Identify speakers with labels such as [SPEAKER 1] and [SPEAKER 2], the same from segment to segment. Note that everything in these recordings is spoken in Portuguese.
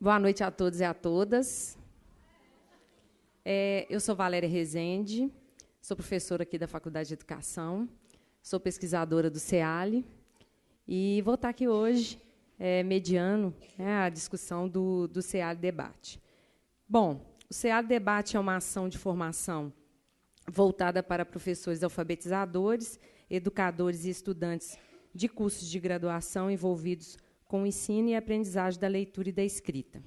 [SPEAKER 1] Boa noite a todos e a todas. Eu sou Valéria Rezende, sou professora aqui da Faculdade de Educação, sou pesquisadora do CEALI e vou estar aqui hoje mediando a discussão do CEALI Debate. Bom, o CEALI Debate é uma ação de formação voltada para professores alfabetizadores, educadores e estudantes de cursos de graduação envolvidos com o ensino e aprendizagem da leitura e da escrita.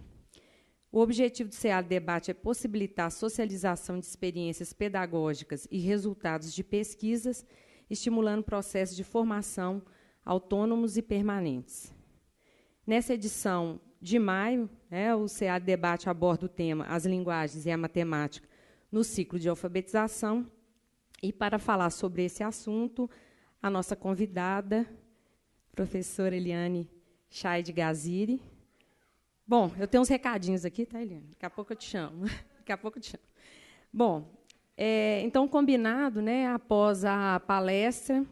[SPEAKER 1] O objetivo do CEALI Debate é possibilitar a socialização de experiências pedagógicas e resultados de pesquisas, estimulando processos de formação autônomos e permanentes. Nessa edição de maio, o CEALI Debate aborda o tema As Linguagens e a Matemática no ciclo de alfabetização. E, para falar sobre esse assunto, a nossa convidada, professora Eliane Chaide Gaziri. Bom, eu tenho uns recadinhos aqui, tá, Eliane? Daqui a pouco eu te chamo. Daqui a pouco eu te chamo. Bom, então, combinado, né, após a palestra,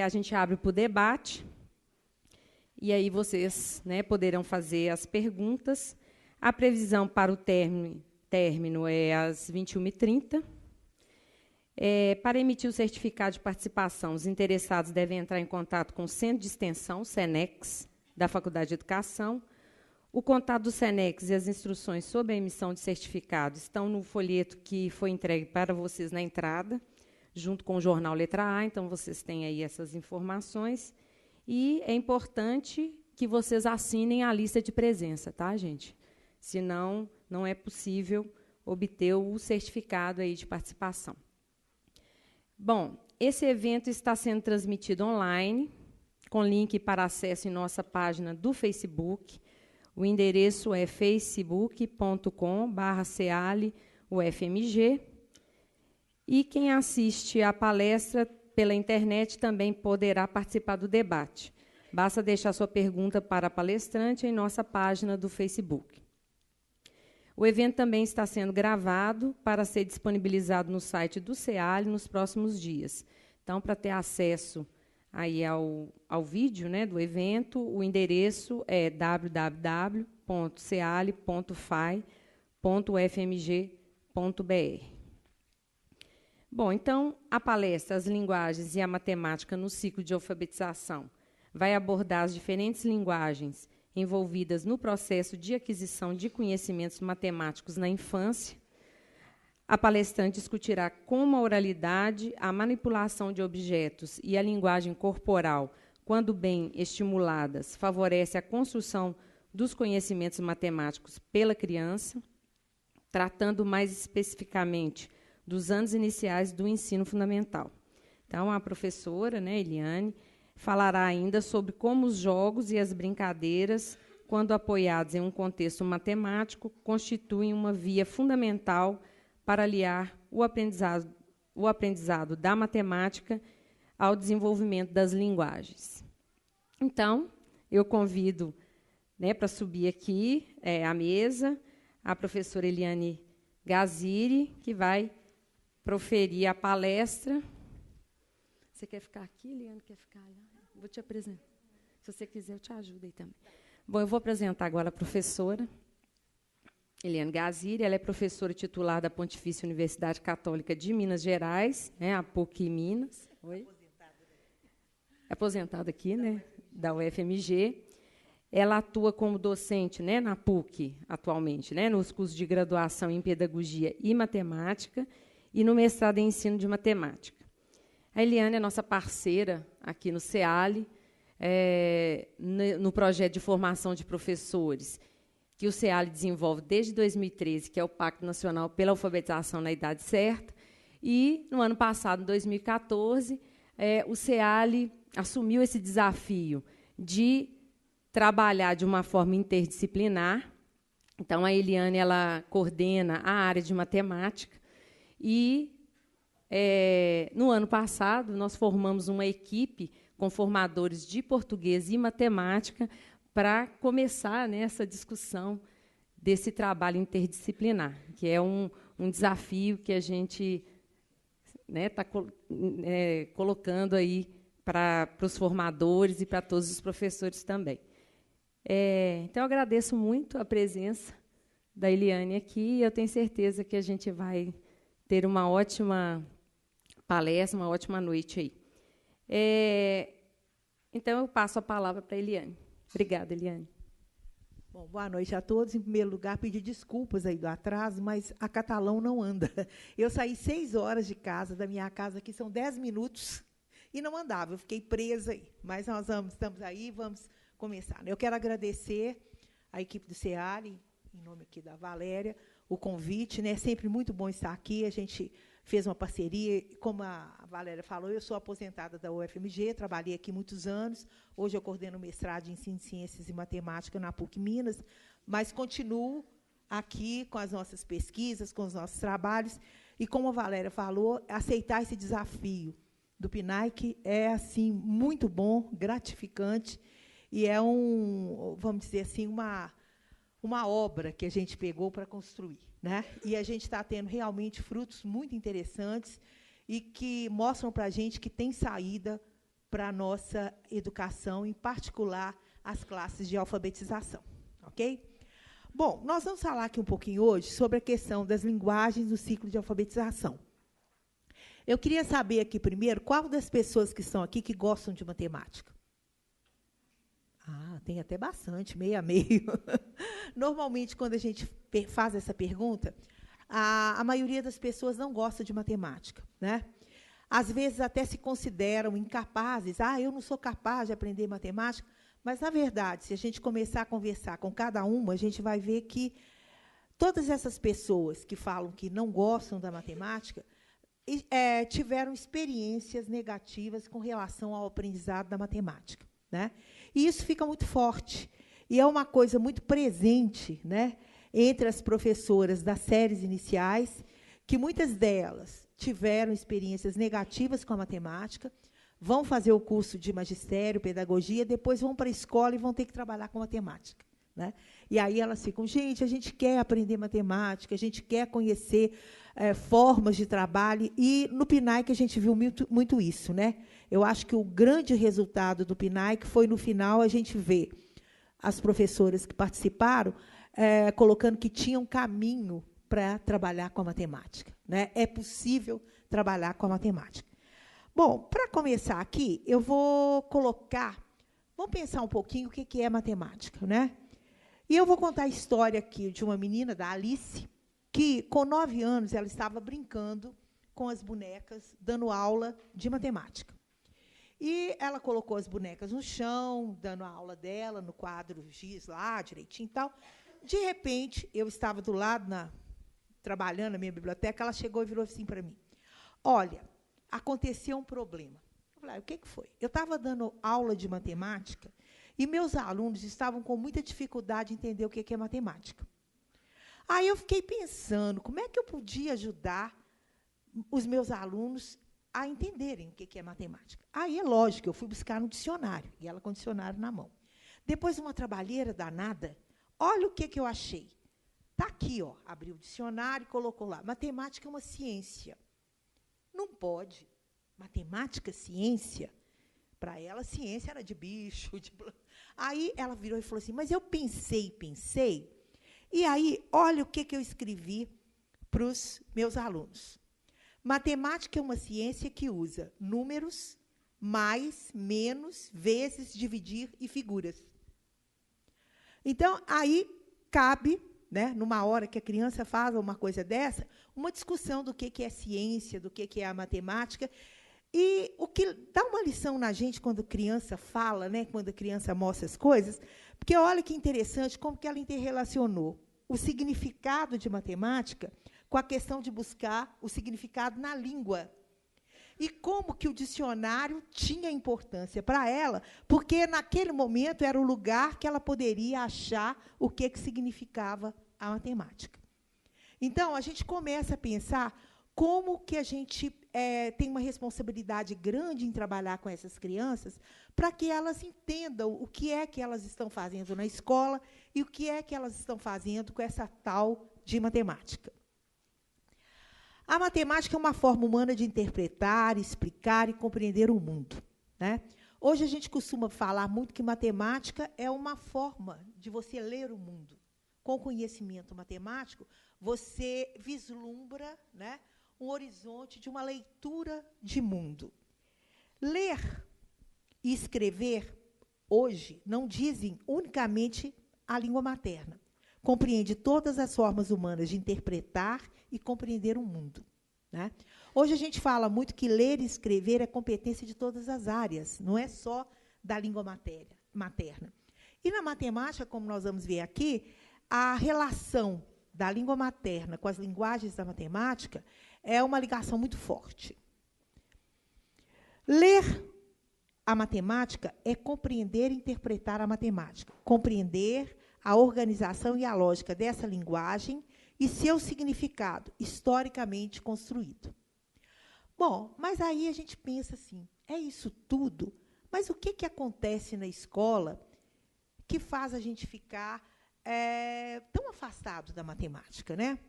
[SPEAKER 1] a gente abre para o debate, e aí vocês, né, poderão fazer as perguntas. A previsão para o término é às 21h30. Para emitir o certificado de participação, os interessados devem entrar em contato com o Centro de Extensão, SENEX, da Faculdade de Educação. O contato do SENEX e as instruções sobre a emissão de certificado estão no folheto que foi entregue para vocês na entrada, junto com o jornal Letra A, então vocês têm aí essas informações. E é importante que vocês assinem a lista de presença, tá, gente? Senão, não é possível obter o certificado aí de participação. Bom, esse evento está sendo transmitido online, com link para acesso em nossa página do Facebook. O endereço é facebook.com/ceali-ufmg. E quem assiste à palestra pela internet também poderá participar do debate. Basta deixar sua pergunta para a palestrante em nossa página do Facebook. O evento também está sendo gravado para ser disponibilizado no site do CEALI nos próximos dias. Então, para ter acesso aí ao vídeo, né, do evento, o endereço é www.ceali.fai.ufmg.br. Bom, então, a palestra As Linguagens e a Matemática no Ciclo de Alfabetização vai abordar as diferentes linguagens envolvidas no processo de aquisição de conhecimentos matemáticos na infância. A palestrante discutirá como a oralidade, a manipulação de objetos e a linguagem corporal, quando bem estimuladas, favorece a construção dos conhecimentos matemáticos pela criança, tratando mais especificamente dos anos iniciais do ensino fundamental. Então, a professora, né, Eliane, falará ainda sobre como os jogos e as brincadeiras, quando apoiados em um contexto matemático, constituem uma via fundamental para aliar o aprendizado da matemática ao desenvolvimento das linguagens. Então, eu convido, né, para subir aqui à mesa a professora Eliane Gaziri, que vai proferir a palestra. Você quer ficar aqui, Eliane? Quer ficar lá? Vou te apresentar. Se você quiser, eu te ajudo aí também. Bom, eu vou apresentar agora a professora Eliane Gaziri. Ela é professora titular da Pontifícia Universidade Católica de Minas Gerais, né, a PUC Minas. Oi? Aposentada aqui, né, da UFMG. Ela atua como docente, né, na PUC, atualmente, né, nos cursos de graduação em Pedagogia e Matemática e no mestrado em Ensino de Matemática. A Eliane é nossa parceira aqui no CEALI, no projeto de formação de professores, que o CEALI desenvolve desde 2013, que é o Pacto Nacional pela Alfabetização na Idade Certa. E, no ano passado, em 2014, o CEALI assumiu esse desafio de trabalhar de uma forma interdisciplinar. Então, a Eliane ela coordena a área de matemática e, no ano passado, nós formamos uma equipe com formadores de português e matemática para começar, né, essa discussão desse trabalho interdisciplinar, que é um desafio que a gente está colocando aí para os formadores e para todos os professores também. Então, eu agradeço muito a presença da Eliane aqui, e eu tenho certeza que a gente vai ter uma ótima palestra, uma ótima noite aí. Então, eu passo a palavra para a Eliane. Obrigada, Eliane.
[SPEAKER 2] Bom, boa noite a todos. Em primeiro lugar, pedir desculpas aí do atraso, mas a Catalão não anda. Eu saí 6 horas de casa, da minha casa aqui são 10 minutos, e não andava, eu fiquei presa aí. Mas nós estamos aí, vamos começar. Eu quero agradecer à equipe do SEALI, em nome aqui da Valéria, o convite, né? É sempre muito bom estar aqui. A gente fez uma parceria, como a Valéria falou, eu sou aposentada da UFMG, trabalhei aqui muitos anos. Hoje eu coordeno o mestrado em Ensino de Ciências e Matemática na PUC Minas, mas continuo aqui com as nossas pesquisas, com os nossos trabalhos. E, como a Valéria falou, aceitar esse desafio do PNAE é assim muito bom, gratificante, e é vamos dizer assim, uma obra que a gente pegou para construir, né? E a gente está tendo realmente frutos muito interessantes e que mostram para a gente que tem saída para a nossa educação, em particular as classes de alfabetização. Ok? Bom, nós vamos falar aqui um pouquinho hoje sobre a questão das linguagens no ciclo de alfabetização. Eu queria saber aqui primeiro, qual das pessoas que estão aqui que gostam de matemática? Tem até bastante, meio a meio. Normalmente, quando a gente faz essa pergunta, a maioria das pessoas não gosta de matemática, né? Às vezes até se consideram incapazes. Eu não sou capaz de aprender matemática. Mas, na verdade, se a gente começar a conversar com cada uma, a gente vai ver que todas essas pessoas que falam que não gostam da matemática tiveram experiências negativas com relação ao aprendizado da matemática, né? E isso fica muito forte. E é uma coisa muito presente, né, entre as professoras das séries iniciais, que muitas delas tiveram experiências negativas com a matemática, vão fazer o curso de magistério, pedagogia, depois vão para a escola e vão ter que trabalhar com matemática, né? E aí elas ficam, gente, a gente quer aprender matemática, a gente quer conhecer formas de trabalho, e no PNAE a gente viu muito isso, né? Eu acho que o grande resultado do PNAE foi, no final, a gente ver as professoras que participaram colocando que tinham caminho para trabalhar com a matemática, né? É possível trabalhar com a matemática. Bom, para começar aqui, eu vou colocar... Vamos pensar um pouquinho o que é matemática, né? E eu vou contar a história aqui de uma menina, da Alice, que, com 9 anos, ela estava brincando com as bonecas, dando aula de matemática. E ela colocou as bonecas no chão, dando a aula dela, no quadro Giz lá, direitinho e tal. De repente, eu estava do lado, trabalhando na minha biblioteca, ela chegou e virou assim para mim. Olha, aconteceu um problema. Eu falei, o que foi? Eu estava dando aula de matemática e meus alunos estavam com muita dificuldade em entender o que é matemática. Aí eu fiquei pensando, como é que eu podia ajudar os meus alunos a entenderem o que é matemática? Aí, é lógico, eu fui buscar no dicionário, e ela com o dicionário na mão. Depois de uma trabalheira danada, olha o que eu achei. Está aqui, ó, abriu o dicionário e colocou lá. Matemática é uma ciência. Não pode. Matemática, ciência. Para ela, ciência era de bicho. Aí ela virou e falou assim, mas eu pensei. E aí, olha o que eu escrevi para os meus alunos. Matemática é uma ciência que usa números, mais, menos, vezes, dividir e figuras. Então, aí cabe, né, numa hora que a criança faz uma coisa dessa, uma discussão do que é ciência, do que é a matemática. E o que dá uma lição na gente quando a criança fala, né, quando a criança mostra as coisas, porque olha que interessante como que ela interrelacionou o significado de matemática com a questão de buscar o significado na língua. E como que o dicionário tinha importância para ela, porque, naquele momento, era o lugar que ela poderia achar o que significava a matemática. Então, a gente começa a pensar como que a gente tem uma responsabilidade grande em trabalhar com essas crianças para que elas entendam o que é que elas estão fazendo na escola e o que é que elas estão fazendo com essa tal de matemática. A matemática é uma forma humana de interpretar, explicar e compreender o mundo, né? Hoje a gente costuma falar muito que matemática é uma forma de você ler o mundo. Com conhecimento matemático, você vislumbra, né, um horizonte de uma leitura de mundo. Ler e escrever, hoje, não dizem unicamente a língua materna. Compreende todas as formas humanas de interpretar e compreender o mundo, né? Hoje a gente fala muito que ler e escrever é competência de todas as áreas, não é só da língua materna. E na matemática, como nós vamos ver aqui, a relação da língua materna com as linguagens da matemática é uma ligação muito forte. Ler a matemática é compreender e interpretar a matemática, compreender a organização e a lógica dessa linguagem e seu significado historicamente construído. Bom, mas aí a gente pensa assim, é isso tudo, mas o que acontece na escola que faz a gente ficar tão afastado da matemática, né?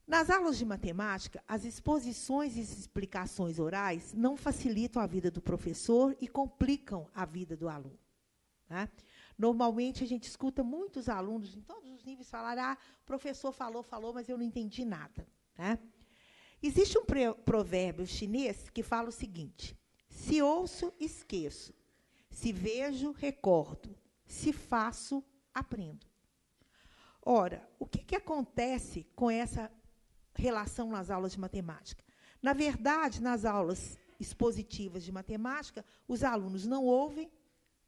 [SPEAKER 2] Nas aulas de matemática, as exposições e explicações orais não facilitam a vida do professor e complicam a vida do aluno, né? Normalmente, a gente escuta muitos alunos, em todos os níveis, falar: o professor falou, mas eu não entendi nada, né? Existe um provérbio chinês que fala o seguinte: se ouço, esqueço. Se vejo, recordo. Se faço, aprendo. Ora, o que acontece com essa relação nas aulas de matemática? Na verdade, nas aulas expositivas de matemática, os alunos não ouvem,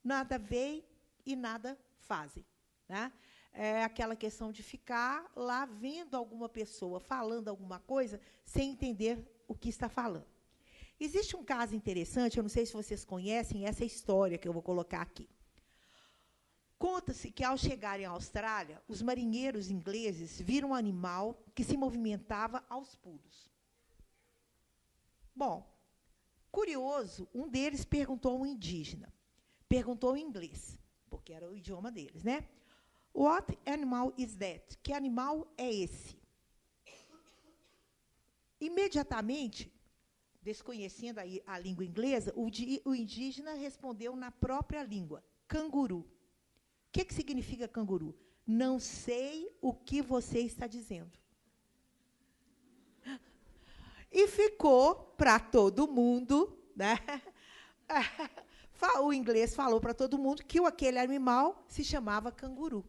[SPEAKER 2] nada veem e nada fazem, né? É aquela questão de ficar lá vendo alguma pessoa falando alguma coisa sem entender o que está falando. Existe um caso interessante, eu não sei se vocês conhecem essa história que eu vou colocar aqui. Conta-se que, ao chegarem à Austrália, os marinheiros ingleses viram um animal que se movimentava aos pulos. Bom, curioso, um deles perguntou a um indígena, perguntou em inglês, porque era o idioma deles, né? What animal is that? Que animal é esse? Imediatamente, desconhecendo a língua inglesa, o indígena respondeu na própria língua: canguru. O que significa canguru? Não sei o que você está dizendo. E ficou para todo mundo, né? O inglês falou para todo mundo que aquele animal se chamava canguru.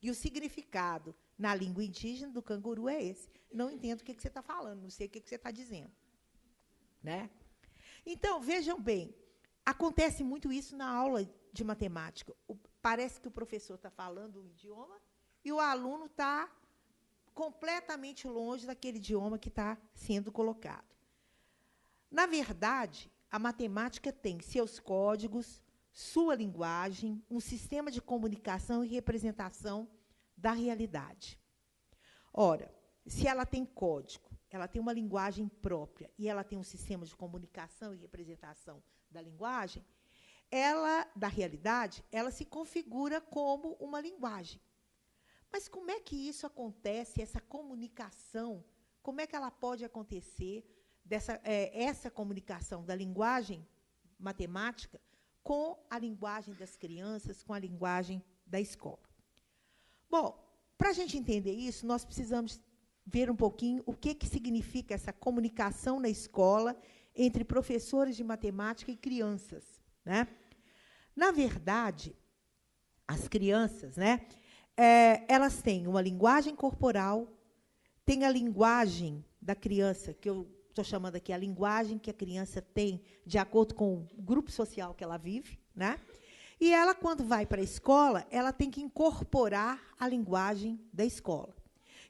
[SPEAKER 2] E o significado na língua indígena do canguru é esse. Não entendo o que você está falando, não sei o que você está dizendo, né? Então, vejam bem, acontece muito isso na aula de matemática. Parece que o professor está falando um idioma e o aluno está completamente longe daquele idioma que está sendo colocado. Na verdade, a matemática tem seus códigos, sua linguagem, um sistema de comunicação e representação da realidade. Ora, se ela tem código, ela tem uma linguagem própria e ela tem um sistema de comunicação e representação da linguagem, da realidade, ela se configura como uma linguagem. Mas como é que isso acontece, essa comunicação, como é que ela pode acontecer, essa comunicação da linguagem matemática com a linguagem das crianças, com a linguagem da escola? Bom, para a gente entender isso, nós precisamos ver um pouquinho o que significa essa comunicação na escola entre professores de matemática e crianças, né? Na verdade, as crianças, né, elas têm uma linguagem corporal, tem a linguagem da criança, que eu estou chamando aqui a linguagem que a criança tem de acordo com o grupo social que ela vive, né? E ela, quando vai para a escola, ela tem que incorporar a linguagem da escola.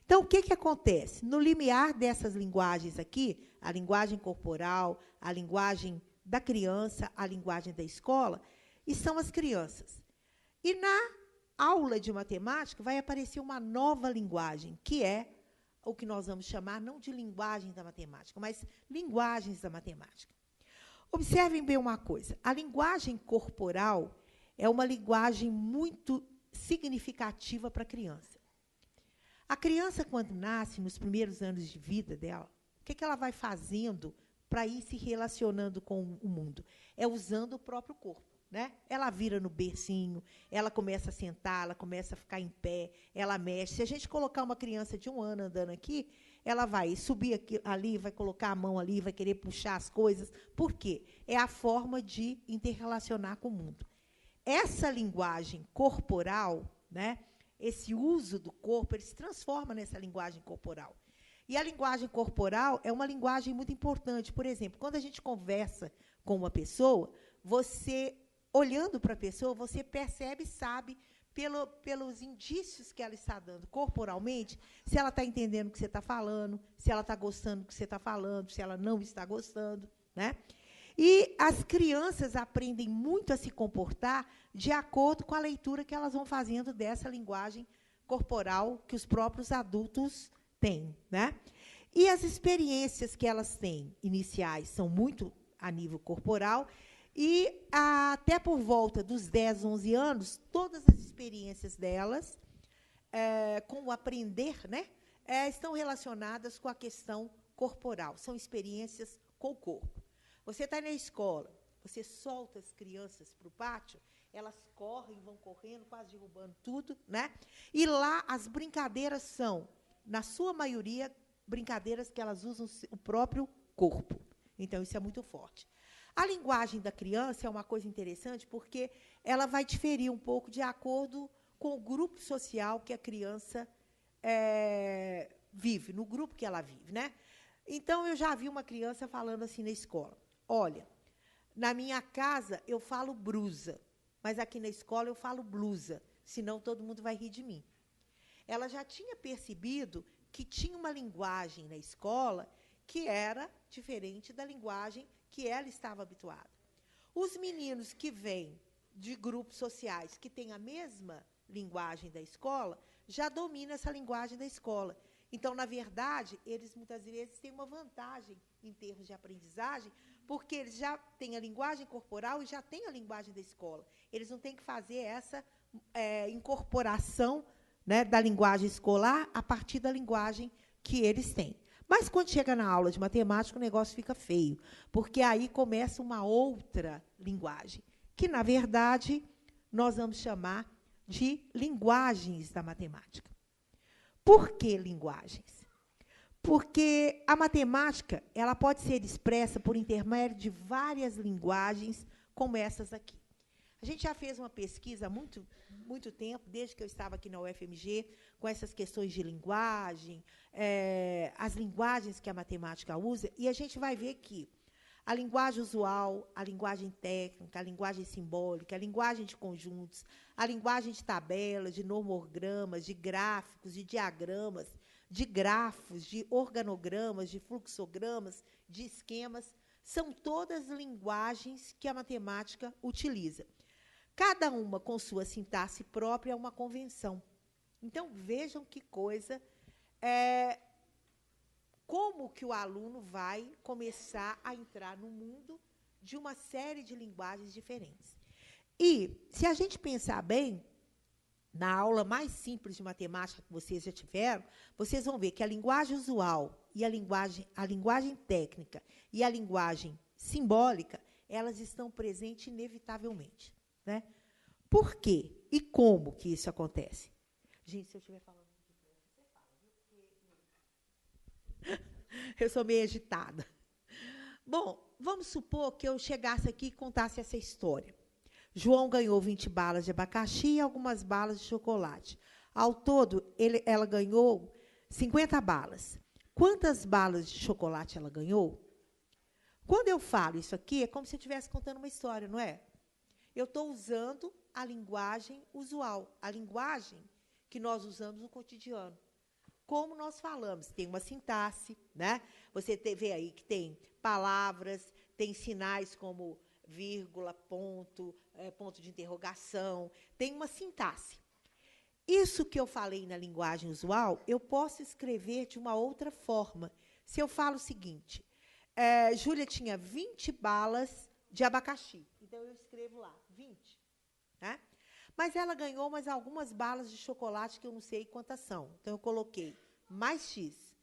[SPEAKER 2] Então, o que acontece? No limiar dessas linguagens aqui, a linguagem corporal, a linguagem da criança, a linguagem da escola, estão as crianças. E na aula de matemática vai aparecer uma nova linguagem, que é o que nós vamos chamar não de linguagem da matemática, mas linguagens da matemática. Observem bem uma coisa, a linguagem corporal é uma linguagem muito significativa para a criança. A criança, quando nasce, nos primeiros anos de vida dela, o que ela vai fazendo para ir se relacionando com o mundo? É usando o próprio corpo. Né? Ela vira no bercinho, ela começa a sentar, ela começa a ficar em pé, ela mexe. Se a gente colocar uma criança de 1 ano andando aqui, ela vai subir aqui, ali, vai colocar a mão ali, vai querer puxar as coisas. Por quê? É a forma de interrelacionar com o mundo. Essa linguagem corporal, né, esse uso do corpo, ele se transforma nessa linguagem corporal. E a linguagem corporal é uma linguagem muito importante. Por exemplo, quando a gente conversa com uma pessoa, você, olhando para a pessoa, você percebe e sabe, pelos indícios que ela está dando corporalmente, se ela está entendendo o que você está falando, se ela está gostando do que você está falando, se ela não está gostando. Né? E as crianças aprendem muito a se comportar de acordo com a leitura que elas vão fazendo dessa linguagem corporal que os próprios adultos têm. Né? E as experiências que elas têm iniciais são muito a nível corporal, e até por volta dos 10, 11 anos, todas as experiências delas, com o aprender, né, estão relacionadas com a questão corporal. São experiências com o corpo. Você está na escola, você solta as crianças para o pátio, elas correm, vão correndo, quase derrubando tudo. Né? E lá as brincadeiras são, na sua maioria, brincadeiras que elas usam o próprio corpo. Então, isso é muito forte. A linguagem da criança é uma coisa interessante porque ela vai diferir um pouco de acordo com o grupo social que a criança vive, no grupo que ela vive. Né? Então, eu já vi uma criança falando assim na escola: olha, na minha casa eu falo brusa, mas aqui na escola eu falo blusa, senão todo mundo vai rir de mim. Ela já tinha percebido que tinha uma linguagem na escola que era diferente da linguagem que ela estava habituada. Os meninos que vêm de grupos sociais que têm a mesma linguagem da escola, já dominam essa linguagem da escola. Então, na verdade, eles muitas vezes têm uma vantagem em termos de aprendizagem, porque eles já têm a linguagem corporal e já têm a linguagem da escola. Eles não têm que fazer essa incorporação, né, da linguagem escolar a partir da linguagem que eles têm. Mas, quando chega na aula de matemática, o negócio fica feio, porque aí começa uma outra linguagem, que, na verdade, nós vamos chamar de linguagens da matemática. Por que linguagens? Porque a matemática ela pode ser expressa por intermédio de várias linguagens, como essas aqui. A gente já fez uma pesquisa há muito tempo, desde que eu estava aqui na UFMG, com essas questões de linguagem, as linguagens que a matemática usa, e a gente vai ver que a linguagem usual, a linguagem técnica, a linguagem simbólica, a linguagem de conjuntos, a linguagem de tabelas, de nomogramas, de gráficos, de diagramas, de grafos, de organogramas, de fluxogramas, de esquemas, são todas linguagens que a matemática utiliza. Cada uma com sua sintaxe própria é uma convenção. Então, vejam que coisa, como que o aluno vai começar a entrar no mundo de uma série de linguagens diferentes. E, se a gente pensar bem, na aula mais simples de matemática que vocês já tiveram, vocês vão ver que a linguagem usual e a linguagem técnica e a linguagem simbólica, elas estão presentes inevitavelmente. Né? Por quê? E como que isso acontece? Gente, se eu estiver falando de novo, você fala, viu? Eu sou meio agitada. Bom, vamos supor que eu chegasse aqui e contasse essa história. João ganhou 20 balas de abacaxi e algumas balas de chocolate. Ao todo, ela ganhou 50 balas. Quantas balas de chocolate ela ganhou? Quando eu falo isso aqui, é como se eu estivesse contando uma história, não é? Eu estou usando a linguagem usual, a linguagem que nós usamos no cotidiano. Como nós falamos, tem uma sintaxe, né? Você vê aí que tem palavras, tem sinais como vírgula, ponto, ponto de interrogação, tem uma sintaxe. Isso que eu falei na linguagem usual, eu posso escrever de uma outra forma. Se eu falo o seguinte, Júlia tinha 20 balas de abacaxi. Então, eu escrevo lá, 20. Né? Mas ela ganhou mais algumas balas de chocolate, que eu não sei quantas são. Então, eu coloquei mais X.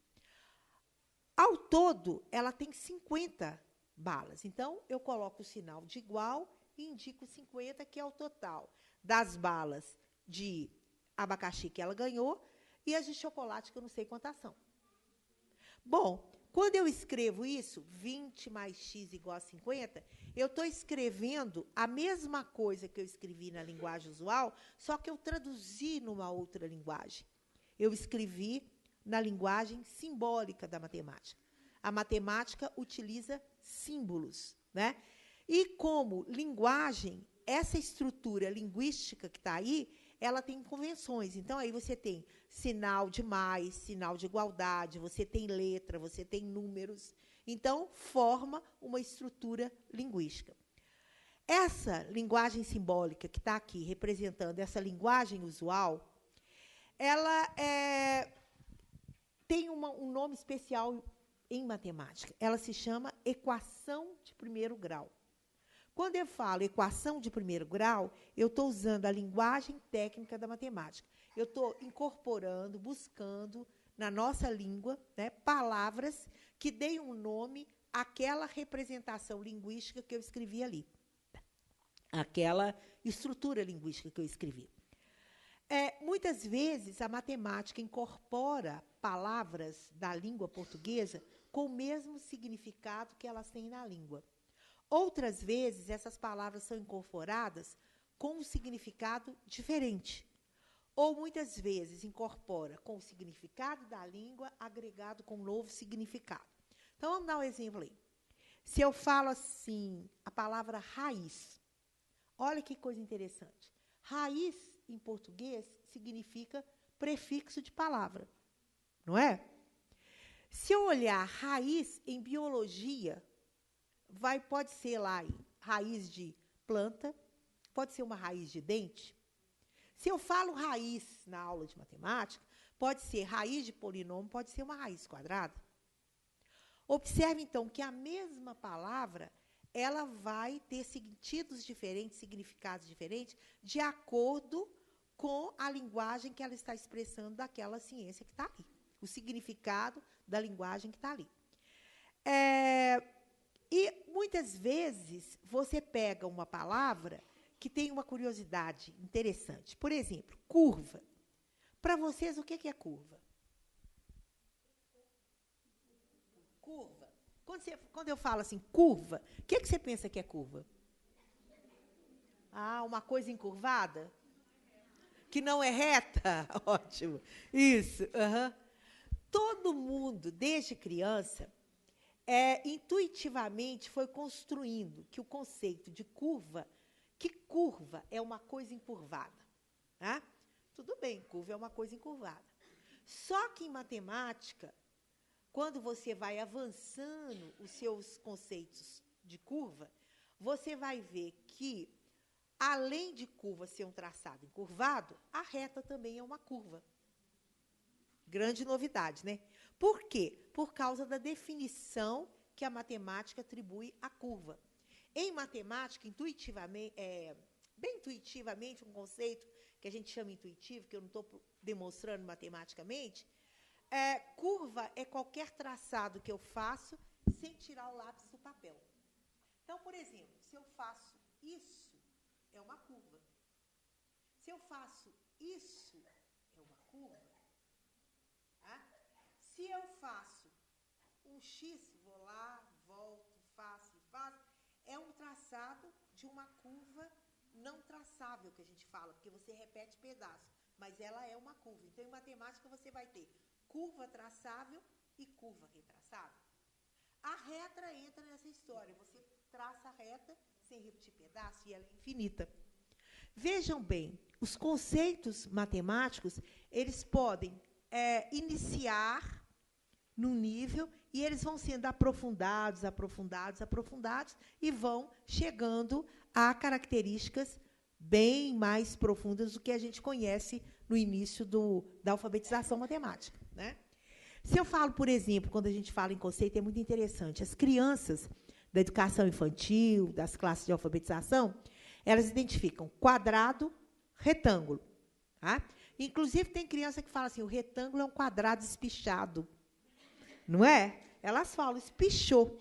[SPEAKER 2] Ao todo, ela tem 50 balas. Então, eu coloco o sinal de igual e indico 50, que é o total das balas de abacaxi que ela ganhou e as de chocolate, que eu não sei quantas são. Bom, quando eu escrevo isso, 20 mais x igual a 50, eu estou escrevendo a mesma coisa que eu escrevi na linguagem usual, só que eu traduzi numa outra linguagem. Eu escrevi na linguagem simbólica da matemática. A matemática utiliza símbolos, né? E como linguagem, essa estrutura linguística que está aí, ela tem convenções. Então, aí você tem sinal de mais, sinal de igualdade, você tem letra, você tem números. Então, forma uma estrutura linguística. Essa linguagem simbólica que está aqui representando essa linguagem usual, ela tem um nome especial em matemática. Ela se chama equação de primeiro grau. Quando eu falo equação de primeiro grau, eu estou usando a linguagem técnica da matemática. Eu estou incorporando, buscando, na nossa língua, né, palavras que deem um nome àquela representação linguística que eu escrevi ali. Aquela estrutura linguística que eu escrevi. Muitas vezes, a matemática incorpora palavras da língua portuguesa com o mesmo significado que elas têm na língua. Outras vezes, essas palavras são incorporadas com um significado diferente. Ou, muitas vezes, incorpora com o significado da língua agregado com um novo significado. Então, vamos dar um exemplo aí. Se eu falo assim, a palavra raiz, olha que coisa interessante. Raiz, em português, significa prefixo de palavra, não é? Se eu olhar raiz em biologia, pode ser lá raiz de planta, pode ser uma raiz de dente. Se eu falo raiz na aula de matemática, pode ser raiz de polinômio, pode ser uma raiz quadrada. Observe, então, que a mesma palavra ela vai ter sentidos diferentes, significados diferentes, de acordo com a linguagem que ela está expressando daquela ciência que está ali. O significado da linguagem que está ali. E, muitas vezes, você pega uma palavra que tem uma curiosidade interessante. Por exemplo, curva. Para vocês, o que é curva? Curva. Quando eu falo assim, curva, o que você pensa que é curva? Ah, uma coisa encurvada? Que não é reta? Ótimo. Isso. Uhum. Todo mundo, desde criança, intuitivamente foi construindo que o conceito de curva, que curva é uma coisa encurvada. Né? Tudo bem, curva é uma coisa encurvada. Só que em matemática, quando você vai avançando os seus conceitos de curva, você vai ver que, além de curva ser um traçado encurvado, a reta também é uma curva. Grande novidade, né? Por quê? Por causa da definição que a matemática atribui à curva. Em matemática, bem intuitivamente, um conceito que a gente chama intuitivo, que eu não estou demonstrando matematicamente, curva é qualquer traçado que eu faço sem tirar o lápis do papel. Então, por exemplo, se eu faço isso, é uma curva. Se eu faço isso, é uma curva. Tá? Se eu faço um X, vou lá, volto, faço, é um traçado de uma curva não traçável, que a gente fala, porque você repete pedaços, mas ela é uma curva. Então, em matemática, você vai ter curva traçável e curva retraçável. A reta entra nessa história. Você traça a reta sem repetir pedaços e ela é infinita. Vejam bem, os conceitos matemáticos, eles podem iniciar num nível e eles vão sendo aprofundados e vão chegando a características bem mais profundas do que a gente conhece no início da alfabetização matemática. Né? Se eu falo, por exemplo, quando a gente fala em conceito, é muito interessante. As crianças da educação infantil, das classes de alfabetização, elas identificam quadrado, retângulo. Tá? Inclusive, tem criança que fala assim, o retângulo é um quadrado espichado. Não é? Elas falam, espichou.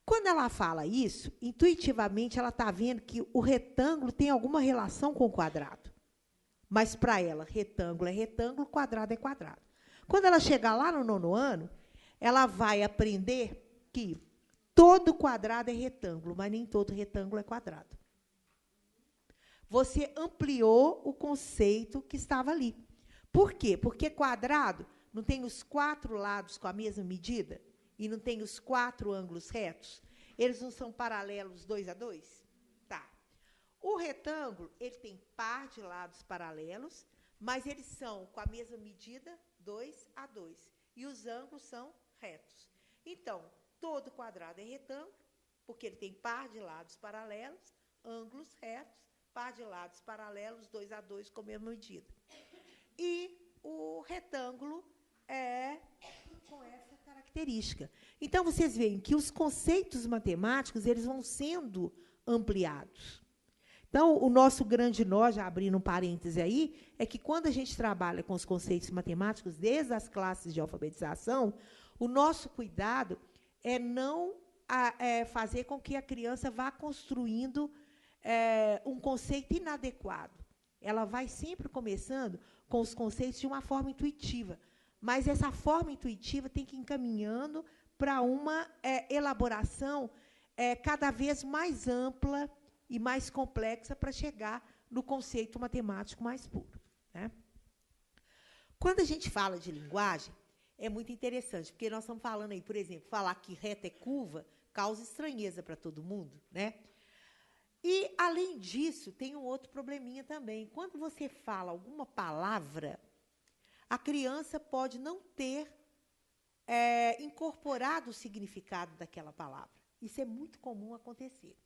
[SPEAKER 2] Quando ela fala isso, intuitivamente ela está vendo que o retângulo tem alguma relação com o quadrado. Mas, para ela, retângulo é retângulo, quadrado é quadrado. Quando ela chegar lá no 9º ano, ela vai aprender que todo quadrado é retângulo, mas nem todo retângulo é quadrado. Você ampliou o conceito que estava ali. Por quê? Porque quadrado não tem os 4 lados com a mesma medida e não tem os 4 ângulos retos? Eles não são paralelos 2 a 2? Tá. O retângulo, ele tem par de lados paralelos, mas eles são com a mesma medida 2 a 2. E os ângulos são retos. Então, todo quadrado é retângulo, porque ele tem par de lados paralelos, ângulos retos, par de lados paralelos, 2 a 2 com a mesma medida. E o retângulo é com essa característica. Então, vocês veem que os conceitos matemáticos eles vão sendo ampliados. Então, o nosso grande nó, já abrindo um parêntese aí, é que quando a gente trabalha com os conceitos matemáticos, desde as classes de alfabetização, o nosso cuidado é não fazer com que a criança vá construindo um conceito inadequado. Ela vai sempre começando com os conceitos de uma forma intuitiva, mas essa forma intuitiva tem que ir encaminhando para uma elaboração cada vez mais ampla e mais complexa para chegar no conceito matemático mais puro, né? Quando a gente fala de linguagem, é muito interessante, porque nós estamos falando aí, por exemplo, falar que reta é curva causa estranheza para todo mundo, né? E, além disso, tem um outro probleminha também. Quando você fala alguma palavra, a criança pode não ter incorporado o significado daquela palavra. Isso é muito comum acontecer.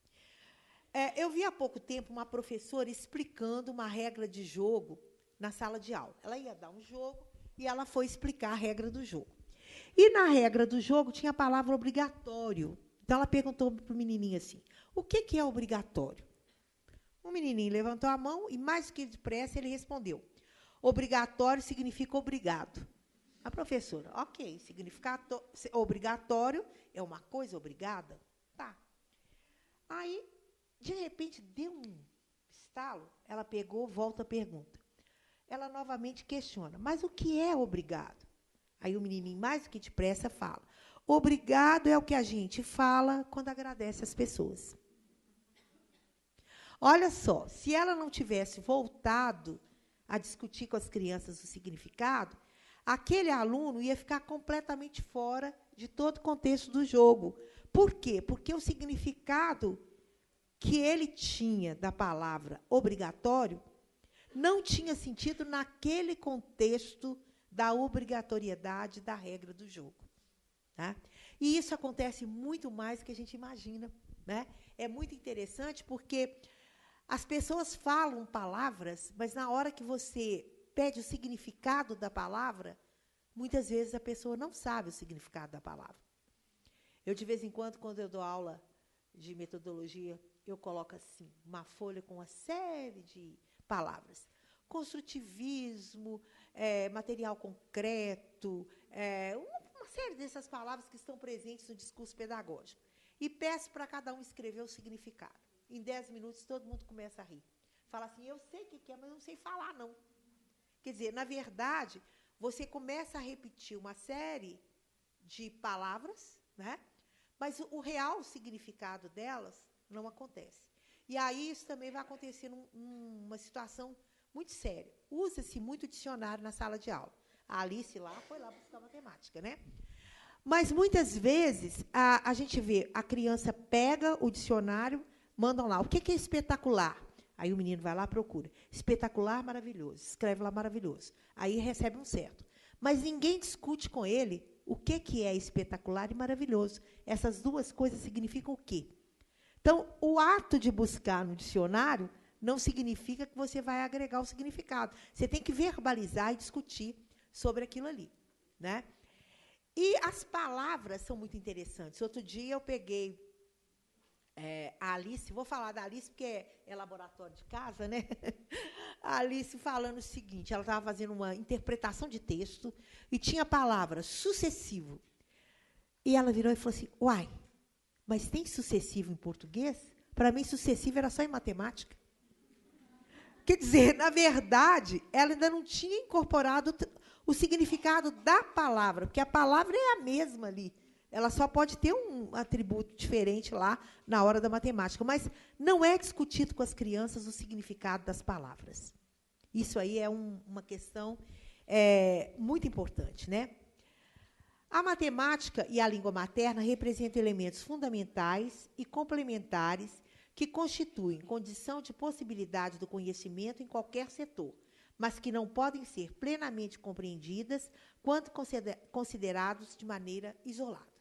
[SPEAKER 2] Eu vi há pouco tempo uma professora explicando uma regra de jogo na sala de aula. Ela ia dar um jogo e ela foi explicar a regra do jogo. E, na regra do jogo, tinha a palavra obrigatório. Então, ela perguntou para o menininho assim, o que é obrigatório? O menininho levantou a mão e, mais que depressa, ele respondeu, obrigatório significa obrigado. A professora, ok, obrigatório é uma coisa obrigada? Tá. Aí, de repente, deu um estalo, ela pegou, volta a pergunta. Ela novamente questiona, mas o que é obrigado? Aí o menininho, mais do que depressa, fala, obrigado é o que a gente fala quando agradece as pessoas. Olha só, se ela não tivesse voltado a discutir com as crianças o significado, aquele aluno ia ficar completamente fora de todo o contexto do jogo. Por quê? Porque o significado que ele tinha da palavra obrigatório não tinha sentido naquele contexto da obrigatoriedade da regra do jogo. Tá? E isso acontece muito mais do que a gente imagina, né? É muito interessante porque as pessoas falam palavras, mas na hora que você pede o significado da palavra, muitas vezes a pessoa não sabe o significado da palavra. Eu, de vez em quando eu dou aula de metodologia, eu coloco assim, uma folha com uma série de palavras. Construtivismo, material concreto, uma série dessas palavras que estão presentes no discurso pedagógico. E peço para cada um escrever o significado. Em 10 minutos, todo mundo começa a rir. Fala assim, eu sei o que é, mas eu não sei falar, não. Quer dizer, na verdade, você começa a repetir uma série de palavras, né? Mas o real significado delas não acontece. E aí isso também vai acontecer numa situação muito séria. Usa-se muito dicionário na sala de aula. A Alice lá foi lá buscar matemática, né? Mas, muitas vezes, a gente vê, a criança pega o dicionário, mandam lá, o que é espetacular? Aí o menino vai lá e procura. Espetacular, maravilhoso. Escreve lá, maravilhoso. Aí recebe um certo. Mas ninguém discute com ele o que é espetacular e maravilhoso. Essas duas coisas significam o quê? Então, o ato de buscar no dicionário não significa que você vai agregar o significado. Você tem que verbalizar e discutir sobre aquilo ali, né? E as palavras são muito interessantes. Outro dia eu peguei a Alice, vou falar da Alice porque é laboratório de casa, né? A Alice falando o seguinte, ela estava fazendo uma interpretação de texto e tinha a palavra sucessivo. E ela virou e falou assim, uai, mas tem sucessivo em português? Para mim, sucessivo era só em matemática. Quer dizer, na verdade, ela ainda não tinha incorporado o significado da palavra, porque a palavra é a mesma ali. Ela só pode ter um atributo diferente lá na hora da matemática, mas não é discutido com as crianças o significado das palavras. Isso aí é uma questão muito importante, né? A matemática e a língua materna representam elementos fundamentais e complementares que constituem condição de possibilidade do conhecimento em qualquer setor, mas que não podem ser plenamente compreendidas quando considerados de maneira isolada.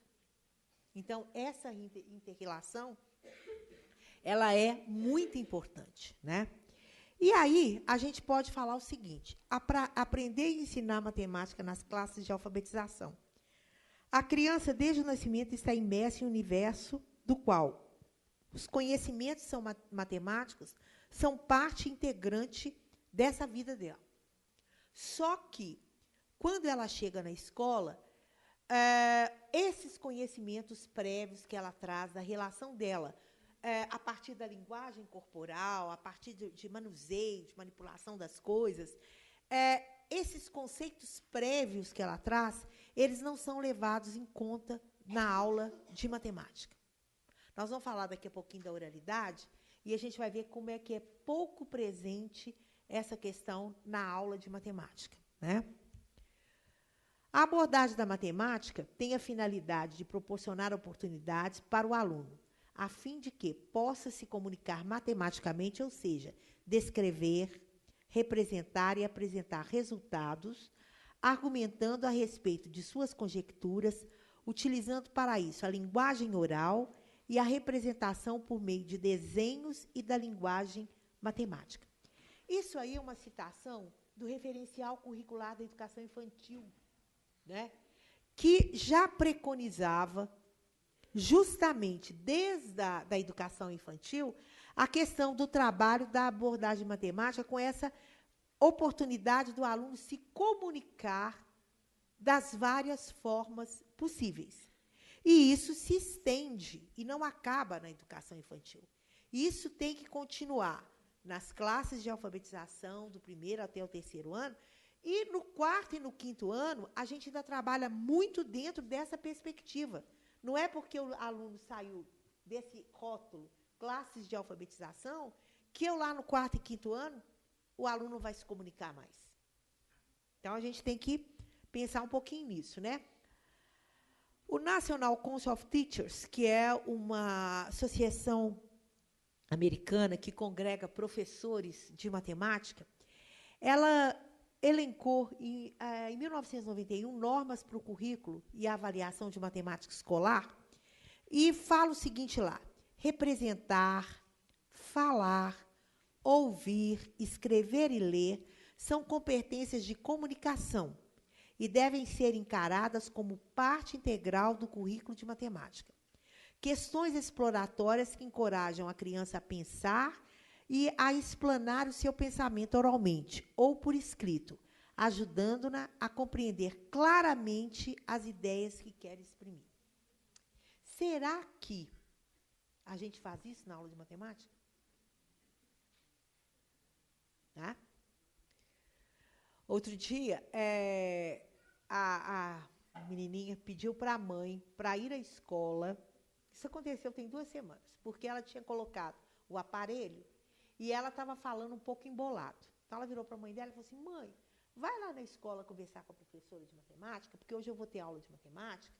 [SPEAKER 2] Então, essa interrelação, ela é muito importante, né? E aí, a gente pode falar o seguinte, aprender e ensinar matemática nas classes de alfabetização. A criança, desde o nascimento, está imersa em um universo do qual os conhecimentos matemáticos são parte integrante dessa vida dela. Só que, quando ela chega na escola, esses conhecimentos prévios que ela traz da relação dela, a partir da linguagem corporal, a partir de manuseio, de manipulação das coisas, esses conceitos prévios que ela traz, eles não são levados em conta na aula de matemática. Nós vamos falar daqui a pouquinho da oralidade e a gente vai ver como é que é pouco presente essa questão na aula de matemática, né? A abordagem da matemática tem a finalidade de proporcionar oportunidades para o aluno, a fim de que possa se comunicar matematicamente, ou seja, descrever, representar e apresentar resultados, argumentando a respeito de suas conjecturas, utilizando para isso a linguagem oral e a representação por meio de desenhos e da linguagem matemática. Isso aí é uma citação do referencial curricular da educação infantil, né? Que já preconizava, justamente desde a educação infantil, a questão do trabalho da abordagem matemática com essa oportunidade do aluno se comunicar das várias formas possíveis. E isso se estende e não acaba na educação infantil. Isso tem que continuar nas classes de alfabetização, do 1º até o 3º ano, e no 4º e no 5º ano, a gente ainda trabalha muito dentro dessa perspectiva. Não é porque o aluno saiu desse rótulo, classes de alfabetização, que eu lá no 4º e 5º ano, o aluno vai se comunicar mais. Então, a gente tem que pensar um pouquinho nisso, né? O National Council of Teachers, que é uma associação americana que congrega professores de matemática, ela elencou, em 1991, normas para o currículo e a avaliação de matemática escolar, e fala o seguinte lá, representar, falar, ouvir, escrever e ler são competências de comunicação e devem ser encaradas como parte integral do currículo de matemática. Questões exploratórias que encorajam a criança a pensar e a explanar o seu pensamento oralmente ou por escrito, ajudando-na a compreender claramente as ideias que quer exprimir. Será que a gente faz isso na aula de matemática? Tá? Outro dia, a menininha pediu para a mãe para ir à escola. Isso aconteceu tem 2 semanas, porque ela tinha colocado o aparelho e ela estava falando um pouco embolado. Então, ela virou para a mãe dela e falou assim, mãe, vai lá na escola conversar com a professora de matemática, porque hoje eu vou ter aula de matemática.